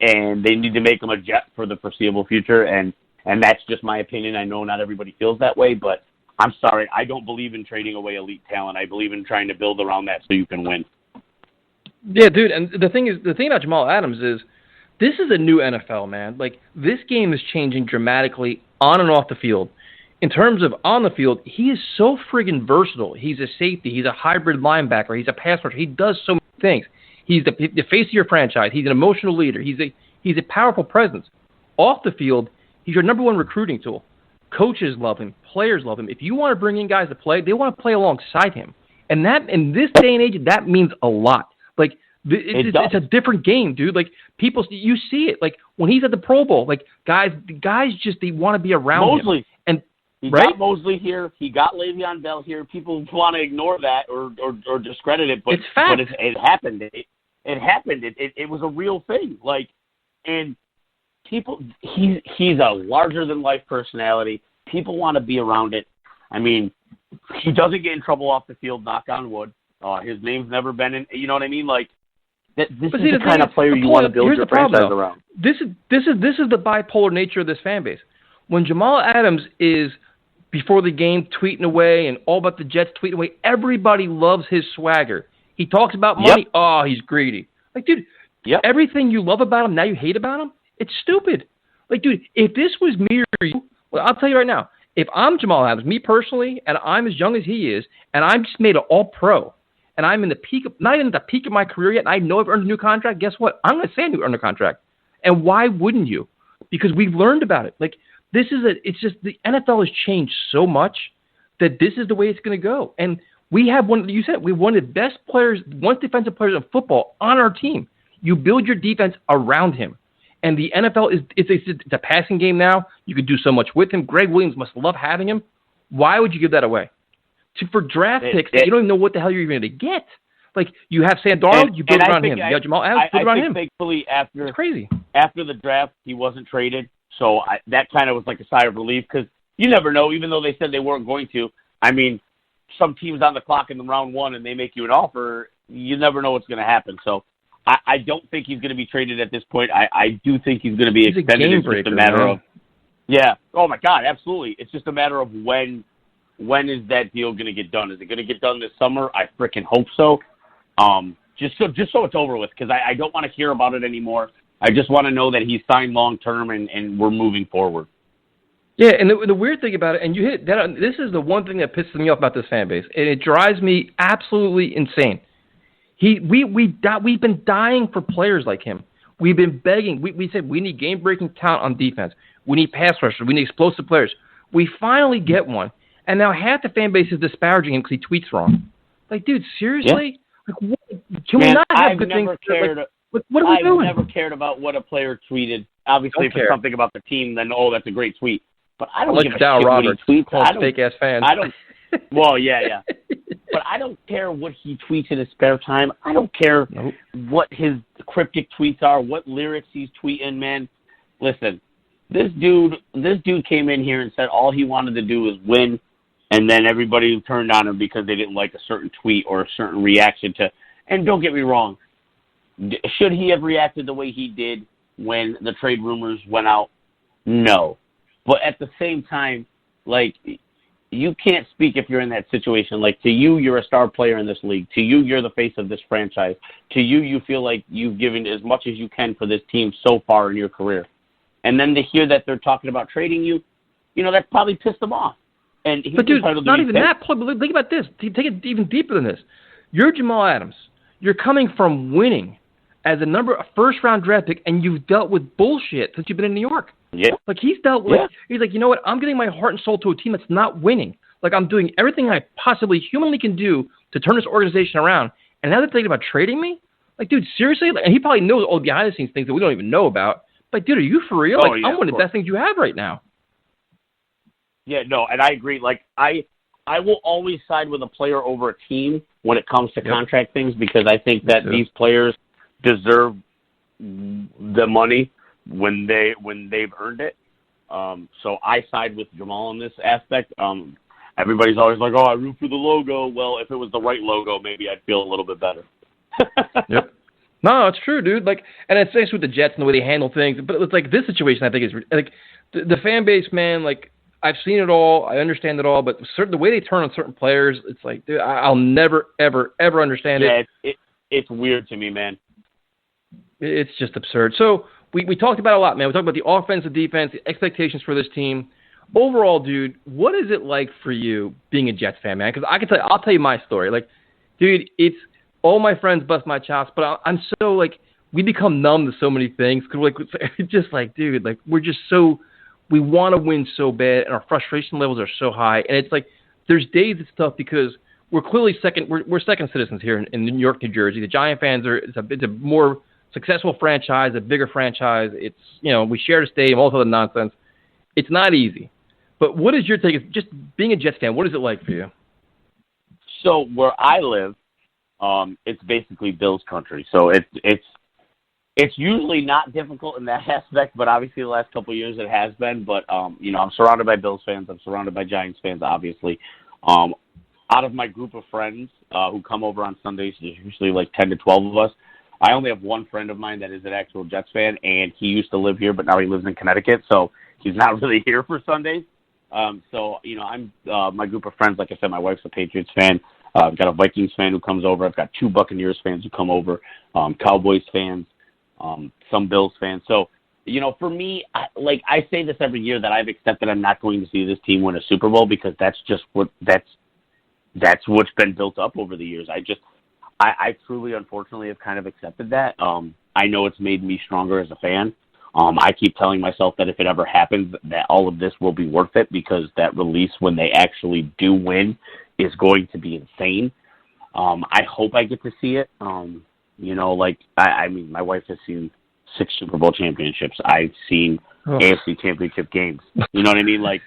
and they need to make him a Jet for the foreseeable future. And that's just my opinion. I know not everybody feels that way, but I'm sorry. I don't believe in trading away elite talent. I believe in trying to build around that so you can win. Yeah, dude, and the thing about Jamal Adams is this is a new NFL, man. This game is changing dramatically on and off the field. In terms of on the field, he is so friggin' versatile. He's a safety. He's a hybrid linebacker. He's a pass rusher. He does so many things. He's the face of your franchise. He's an emotional leader. He's a powerful presence. Off the field, he's your number one recruiting tool. Coaches love him. Players love him. If you want to bring in guys to play, they want to play alongside him. And that, in this day and age, that means a lot. It's a different game, dude. People, you see it. When he's at the Pro Bowl, guys just, they want to be around him. And he got Mosley here. He got Le'Veon Bell here. People want to ignore that or discredit it, but it's fact. But it happened. It happened. It was a real thing. And people, he's a larger than life personality. People want to be around it. I mean, he doesn't get in trouble off the field. Knock on wood. His name's never been in. You know what I mean? This is the kind of player you want to build your franchise around. This is the bipolar nature of this fan base. When Jamal Adams is before the game tweeting away and all about the Jets tweeting away, everybody loves his swagger. He talks about money. Yep. Oh, he's greedy. Dude, everything you love about him, now you hate about him? It's stupid. Dude, if this was me or you, well, I'll tell you right now, if I'm Jamal Adams, me personally, and I'm as young as he is, and I'm just made an all-pro, and I'm in the peak of, not even the peak of my career yet, and I know I've earned a new contract, guess what? I'm going to say I earned a contract. And why wouldn't you? Because we've learned about it. It's just the NFL has changed so much that this is the way it's going to go. And we have one of the best players, one defensive players in football on our team. You build your defense around him. And the NFL it's a passing game now. You can do so much with him. Greg Williams must love having him. Why would you give that away? For draft picks that you don't even know what the hell you're even going to get. You have Sam Darnold, you build around him. You have Jamal Adams, build around him. Thankfully, it's crazy. After the draft, he wasn't traded. So that kind of was like a sigh of relief, because you never know, even though they said they weren't going to. I mean, some team's on the clock in the round one and they make you an offer. You never know what's going to happen. So I don't think he's going to be traded at this point. I do think he's going to be extended. It's just a matter of, oh my God, absolutely. It's just a matter of when is that deal going to get done? Is it going to get done this summer? I freaking hope so. Just so it's over with, because I don't want to hear about it anymore. I just want to know that he's signed long term and we're moving forward. Yeah, and the weird thing about it, and you hit that. This is the one thing that pisses me off about this fan base, and it drives me absolutely insane. We've been dying for players like him. We've been begging. We said we need game-breaking talent on defense. We need pass rushers. We need explosive players. We finally get one, and now half the fan base is disparaging him because he tweets wrong. Dude, seriously? What? Can we not have good things? What are we doing? I've never cared about what a player tweeted. Obviously, if it's something about the team, then, that's a great tweet. But I don't give a shit what he tweets. I don't fake-ass fans. I don't. Well, yeah. But I don't care what he tweets in his spare time. I don't care what his cryptic tweets are, what lyrics he's tweeting, man. Listen, this dude came in here and said all he wanted to do was win, and then everybody turned on him because they didn't like a certain tweet or a certain reaction to. And don't get me wrong, should he have reacted the way he did when the trade rumors went out? No. But at the same time, like, you can't speak if you're in that situation. Like, to you, you're a star player in this league. To you, you're the face of this franchise. To you, you feel like you've given as much as you can for this team so far in your career. And then to hear that they're talking about trading you, that probably pissed them off. And but, dude, not even that. Think about this. Take it even deeper than this. You're Jamal Adams. You're coming from winning as a first-round draft pick, and you've dealt with bullshit since you've been in New York. Yeah. Like, he's dealt with, he's like, you know what, I'm getting my heart and soul to a team that's not winning. Like, I'm doing everything I possibly humanly can do to turn this organization around, and now they're thinking about trading me? Like, dude, seriously? And he probably knows all the behind-the-scenes things that we don't even know about. But, dude, are you for real? I'm one of the best things you have right now. Yeah, no, and I agree. Like, I will always side with a player over a team when it comes to contract things, because I think that these players deserve the money when they've earned it. So I side with Jamal in this aspect. Everybody's always like, I root for the logo. Well, if it was the right logo, maybe I'd feel a little bit better. Yep. No, it's true, dude. Like, and it's nice with the Jets and the way they handle things. But it's like this situation, I think, is like the fan base, man. Like, I've seen it all. I understand it all. But the way they turn on certain players, it's like, dude, I'll never, ever, ever understand it. Yeah, it's weird to me, man. It's just absurd. So we talked about it a lot, man. We talked about the offense, the defense, the expectations for this team. Overall, dude, what is it like for you being a Jets fan, man? Because I'll tell you my story. Like, dude, it's all my friends bust my chops, but I'm so, like, we become numb to so many things. Cause it's just like, dude, like, we're just so, we want to win so bad, and our frustration levels are so high. And it's like, there's days it's tough because we're clearly we're second citizens here in New York, New Jersey. The Giant fans it's a more successful franchise, a bigger franchise. It's, we share the stadium, all this other nonsense. It's not easy. But what is your take? Just being a Jets fan, what is it like for you? So where I live, it's basically Bills country. So it's usually not difficult in that aspect, but obviously the last couple of years it has been. But, I'm surrounded by Bills fans. I'm surrounded by Giants fans, obviously. Out of my group of friends who come over on Sundays, there's usually like 10 to 12 of us. I only have one friend of mine that is an actual Jets fan, and he used to live here, but now he lives in Connecticut, so he's not really here for Sundays. I'm my group of friends, like I said, my wife's a Patriots fan. I've got a Vikings fan who comes over. I've got 2 Buccaneers fans who come over, Cowboys fans, some Bills fans. So, for me, I say this every year that I've accepted I'm not going to see this team win a Super Bowl, because that's just that's what's been built up over the years. I truly, unfortunately, have kind of accepted that. I know it's made me stronger as a fan. I keep telling myself that if it ever happens, that all of this will be worth it, because that release when they actually do win is going to be insane. I hope I get to see it. I mean, my wife has seen 6 Super Bowl championships. I've seen AFC championship games. You know what I mean? Like,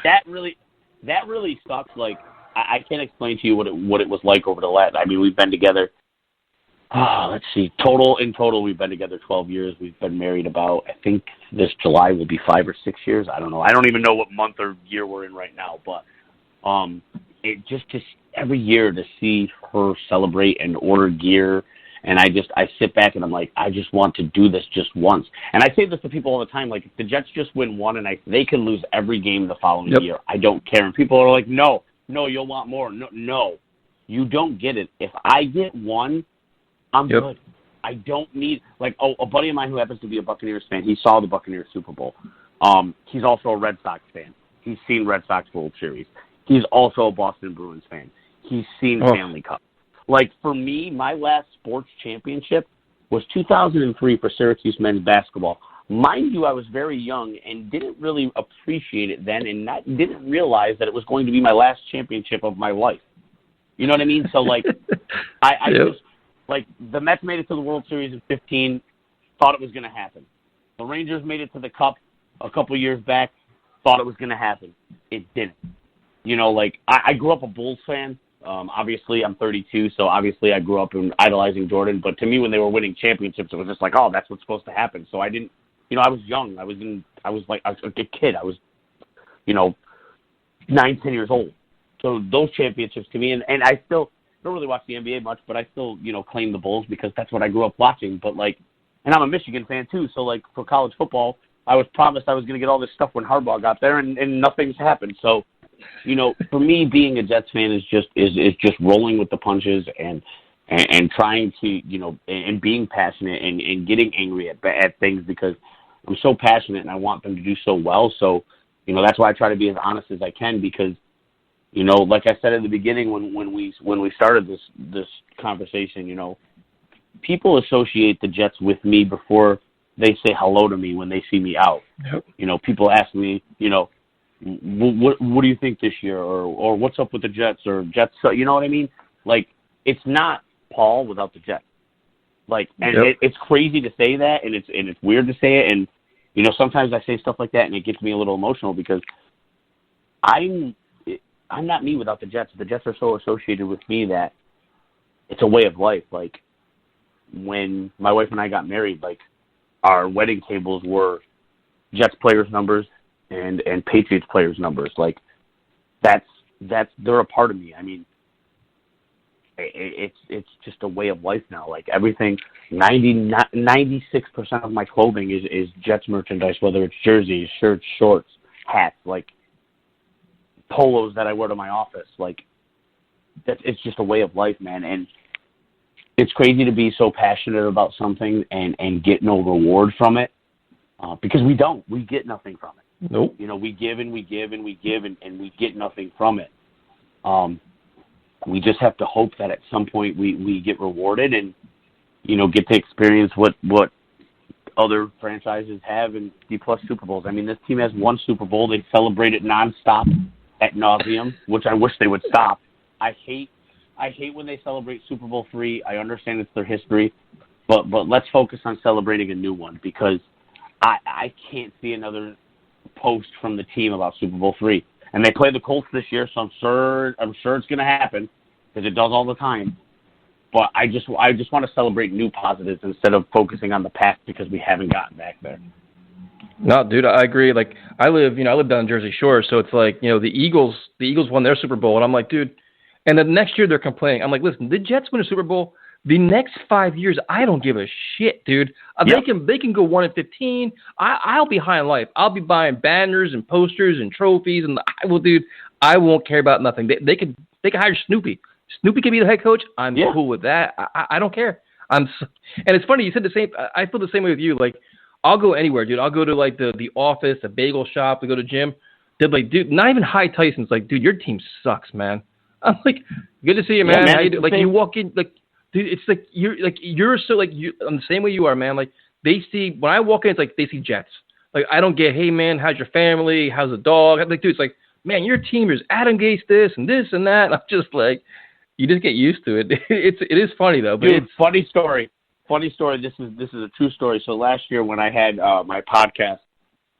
that really sucks. Like, I can't explain to you what it was like over the last. I mean, we've been together. Let's see. In total, we've been together 12 years. We've been married about, I think this July will be 5 or 6 years. I don't know. I don't even know what month or year we're in right now. But it just every year to see her celebrate and order gear, and I sit back and I'm like, I just want to do this just once. And I say this to people all the time. Like, if the Jets just win one, and they can lose every game the following year, I don't care. And people are like, no, you'll want more. No, you don't get it. If I get one, I'm good. I don't need, a buddy of mine who happens to be a Buccaneers fan, he saw the Buccaneers Super Bowl. He's also a Red Sox fan. He's seen Red Sox World Series. He's also a Boston Bruins fan. He's seen Stanley Cup. Like, for me, my last sports championship was 2003 for Syracuse men's basketball. Mind you, I was very young and didn't really appreciate it then, and didn't realize that it was going to be my last championship of my life. You know what I mean? So, like, Like, the Mets made it to the World Series in 15, thought it was going to happen. The Rangers made it to the Cup a couple years back, thought it was going to happen. It didn't. You know, like, I grew up a Bulls fan. Obviously, I'm 32, so obviously I grew up idolizing Jordan. But to me, when they were winning championships, it was just like, oh, that's what's supposed to happen. So I didn't, you know, I was young. I was a kid. I was, you know, 9, 10 years old. So those championships to me, and I still don't really watch the NBA much, but I still, you know, claim the Bulls because that's what I grew up watching. But, like, and I'm a Michigan fan too, so, like, for college football, I was promised I was going to get all this stuff when Harbaugh got there, and nothing's happened. So, you know, for me, being a Jets fan is just rolling with the punches and trying to, you know, and being passionate and getting angry at things because I'm so passionate and I want them to do so well. So, you know, that's why I try to be as honest as I can because, you know, like I said at the beginning when we started this conversation, you know, people associate the Jets with me before they say hello to me when they see me out. Yep. You know, people ask me, you know, what do you think this year, or what's up with the Jets, or Jets? You know what I mean? Like, it's not Paul without the Jets. Like, and yep. It's crazy to say that, and it's weird to say it, and you know, sometimes I say stuff like that, and it gets me a little emotional because I'm not me without the Jets. The Jets are so associated with me that it's a way of life. Like, when my wife and I got married, like, our wedding tables were Jets players' numbers and Patriots players' numbers. Like, that's they're a part of me. I mean, it's just a way of life now. Like, everything, 96% of my clothing is Jets merchandise, whether it's jerseys, shirts, shorts, hats, like polos that I wear to my office. Like, it's just a way of life, man. And it's crazy to be so passionate about something and get no reward from it because we don't. We get nothing from it. Nope. You know, we give and we give and we give and we get nothing from it. We just have to hope that at some point we get rewarded and, you know, get to experience what other franchises have in D-plus Super Bowls. I mean, this team has one Super Bowl. They celebrate it nonstop ad nauseum, which I wish they would stop. I hate when they celebrate Super Bowl III. I understand it's their history, but let's focus on celebrating a new one because I can't see another post from the team about Super Bowl III. And they play the Colts this year, so I'm sure it's going to happen because it does all the time. But I just want to celebrate new positives instead of focusing on the past because we haven't gotten back there. No, dude, I agree. Like, I live down in Jersey Shore, so it's like, you know, the Eagles won their Super Bowl, and I'm like, dude. And the next year they're complaining. I'm like, listen, the Jets win a Super Bowl. The next 5 years, I don't give a shit, dude. Yep. They can go 1-15. I'll be high in life. I'll be buying banners and posters and trophies, and I won't care about nothing. They can hire Snoopy. Snoopy can be the head coach. I'm cool with that. I don't care. And it's funny you said the same. I feel the same way with you. Like, I'll go anywhere, dude. I'll go to like the office, the bagel shop, we go to gym. They're like, dude, not even High Tyson's like, dude, your team sucks, man. I'm like, good to see you, man. Yeah, man, how you do? Like, you walk in, like, dude, it's like you're so like you. I'm the same way you are, man. Like, they see when I walk in, it's like they see Jets. Like, I don't get, hey man, how's your family? How's the dog? I'm like, dude, it's like, man, your team is Adam Gase this and this and that. And I'm just like, you just get used to it. It is funny though. But dude, funny story. This is a true story. So last year when I had my podcast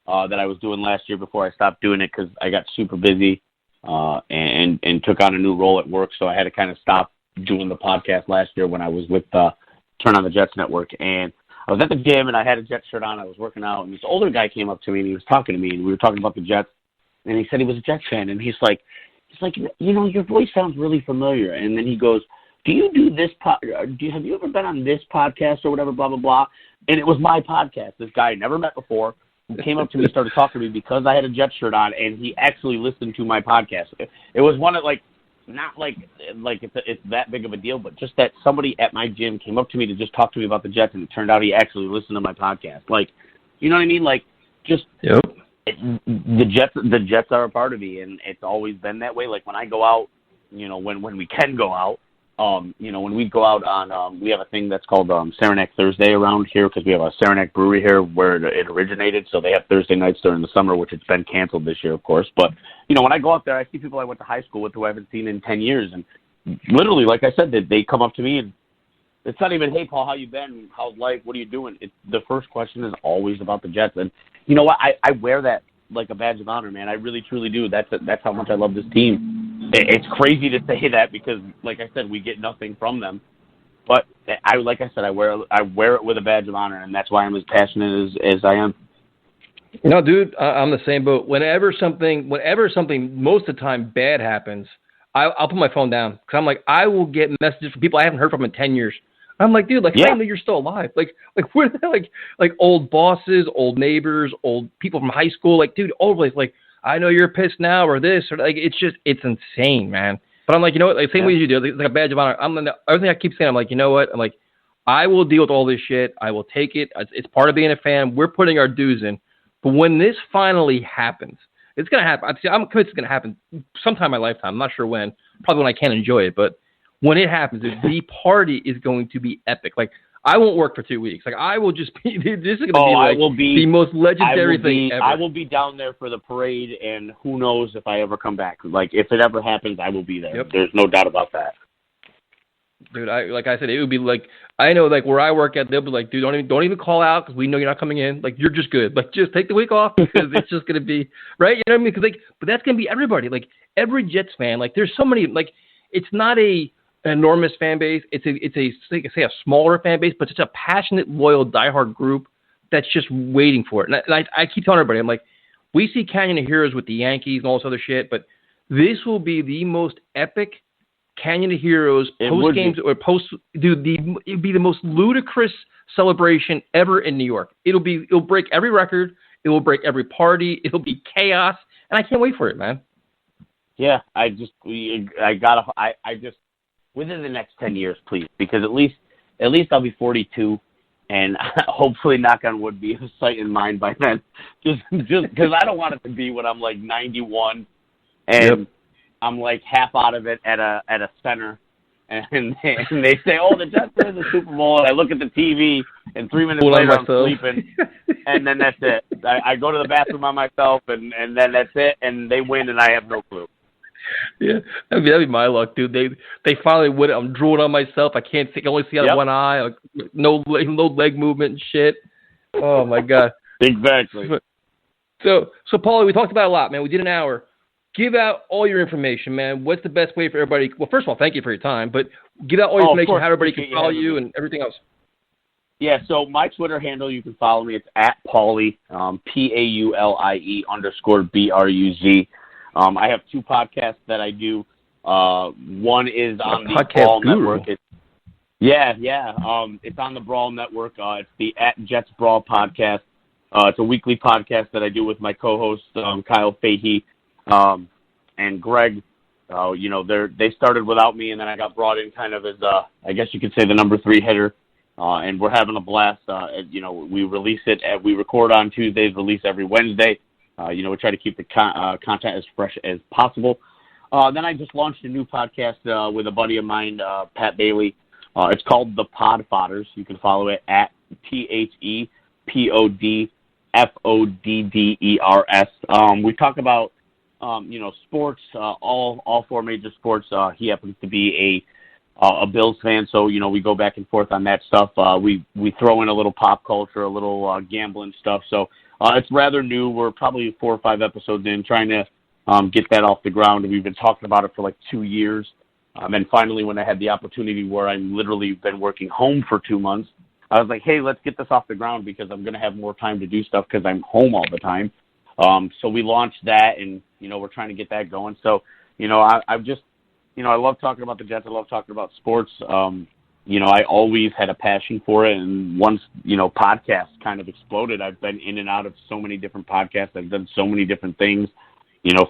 that I was doing last year before I stopped doing it because I got super busy. And took on a new role at work, so I had to kind of stop doing the podcast last year when I was with Turn on the Jets Network. And I was at the gym, and I had a Jets shirt on. I was working out, and this older guy came up to me, and he was talking to me, and we were talking about the Jets. And he said he was a Jets fan, and he's like, you know, your voice sounds really familiar. And then he goes, do you do this? Have you ever been on this podcast or whatever? Blah blah blah. And it was my podcast. This guy I never met before. He came up to me and started talking to me because I had a Jets shirt on, and he actually listened to my podcast. It was one of, like, not like it's that big of a deal, but just that somebody at my gym came up to me to just talk to me about the Jets, and it turned out he actually listened to my podcast. Like, you know what I mean? Like, just yep. The Jets are a part of me, and it's always been that way. Like, when I go out, you know, when we can go out, you know, when we go out on, we have a thing that's called Saranac Thursday around here because we have a Saranac brewery here where it originated. So they have Thursday nights during the summer, which it's been canceled this year, of course. But, you know, when I go out there, I see people I went to high school with who I haven't seen in 10 years. And literally, like I said, they come up to me and It's not even, hey, Paul, how you been? How's life? What are you doing? The first question is always about the Jets. And you know what? I wear that like a badge of honor, man. I really, truly do. That's how much I love this team. It's crazy to say that because, like I said, we get nothing from them. But I wear it with a badge of honor, and that's why I'm as passionate as I am. No, dude, I'm the same boat. Whenever something, most of the time bad happens, I'll put my phone down because I'm like, I will get messages from people I haven't heard from in 10 years. I'm like, dude, I know you're still alive. Like where like old bosses, old neighbors, old people from high school. Like, dude, always like, I know you're pissed now or this or like, it's insane, man. But I'm like, you know what? Like, same way as you do. It's like a badge of honor. Everything I keep saying, I'm like, you know what? I'm like, I will deal with all this shit. I will take it. It's part of being a fan. We're putting our dues in. But when this finally happens, it's going to happen. I'm convinced it's going to happen sometime in my lifetime. I'm not sure when. Probably when I can't enjoy it. But when it happens, the party is going to be epic. Like, I won't work for 2 weeks. Like, I will just be – this is going to be the most legendary thing ever. I will be down there for the parade, and who knows if I ever come back. Like, if it ever happens, I will be there. Yep. There's no doubt about that. Dude, like I said, it would be like – I know, like, where I work at, they'll be like, dude, don't even call out because we know you're not coming in. Like, you're just good. Like, just take the week off because it's just going to be – right? You know what I mean? Because, like, but that's going to be everybody. Like, every Jets fan. Like, there's so many – like, it's not an enormous fan base. It's a smaller fan base, but it's a passionate, loyal, diehard group that's just waiting for it. And I keep telling everybody, I'm like, we see Canyon of Heroes with the Yankees and all this other shit, but this will be the most epic Canyon of Heroes post games or post. Dude, it'd be the most ludicrous celebration ever in New York. It'll break every record. It will break every party. It'll be chaos, and I can't wait for it, man. Yeah, within the next 10 years, please, because at least I'll be 42, and hopefully, knock on wood, be of sight and mind by then. Just because I don't want it to be when I'm like 91, and I'm like half out of it at a center, and they say, "Oh, the Jets are in the Super Bowl," and I look at the TV, and 3 minutes later I'm sleeping, and then that's it. I go to the bathroom on myself, and then that's it, and they win, and I have no clue. Yeah, that'd be my luck, dude. They finally win it. I'm drooling on myself. I can't see. I can only see out of one eye. Like, no leg movement and shit. Oh my god. Exactly. So Paulie, we talked about it a lot, man. We did an hour. Give out all your information, man. What's the best way for everybody? Well, first of all, thank you for your time, but give out all your information, how everybody can follow you and everything else. Yeah, so my Twitter handle, you can follow me. It's at Paulie, Paulie _BRUZ. I have 2 podcasts that I do. One is on the Brawl Network. It's on the Brawl Network. It's the at Jets Brawl podcast. It's a weekly podcast that I do with my co-hosts Kyle Fahey and Greg. They started without me, and then I got brought in kind of as I guess you could say the number 3 hitter. And we're having a blast. We release it. We record on Tuesdays, release every Wednesday. We try to keep the content as fresh as possible. Then I just launched a new podcast with a buddy of mine, Pat Bailey. It's called The Pod Fodders. You can follow it at THEPODFODDERS. We talk about, sports, all 4 major sports. He happens to be a Bills fan, so, we go back and forth on that stuff. We throw in a little pop culture, a little gambling stuff. So it's rather new. We're probably 4 or 5 episodes in, trying to get that off the ground. We've been talking about it for like 2 years. And finally, when I had the opportunity where I've literally been working home for 2 months, I was like, hey, let's get this off the ground because I'm going to have more time to do stuff because I'm home all the time. So we launched that, and, we're trying to get that going. So, I've just, I love talking about the Jets. I love talking about sports. I always had a passion for it. And once, podcasts kind of exploded, I've been in and out of so many different podcasts. I've done so many different things,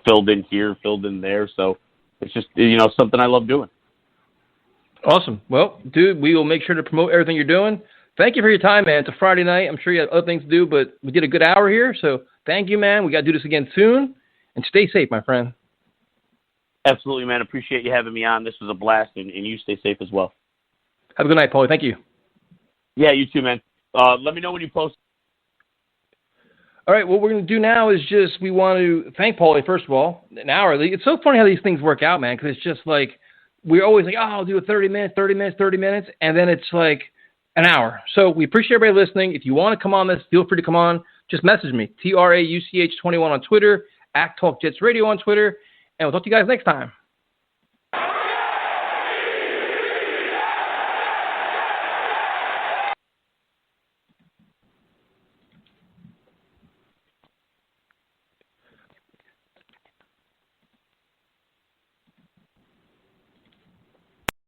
filled in here, filled in there. So it's just, something I love doing. Awesome. Well, dude, we will make sure to promote everything you're doing. Thank you for your time, man. It's a Friday night. I'm sure you have other things to do, but we did a good hour here. So thank you, man. We got to do this again soon. And stay safe, my friend. Absolutely, man. Appreciate you having me on. This was a blast, and you stay safe as well. Have a good night, Paulie. Thank you. Yeah, you too, man. Let me know when you post. All right, what we're going to do now is we want to thank Paulie, first of all, an hour. It's so funny how these things work out, man, because it's just like we're always like, oh, I'll do a 30 minutes, and then it's like an hour. So we appreciate everybody listening. If you want to come on this, feel free to come on. Just message me, TRAUCH21 on Twitter, @TalkJetsRadio on Twitter, and we'll talk to you guys next time.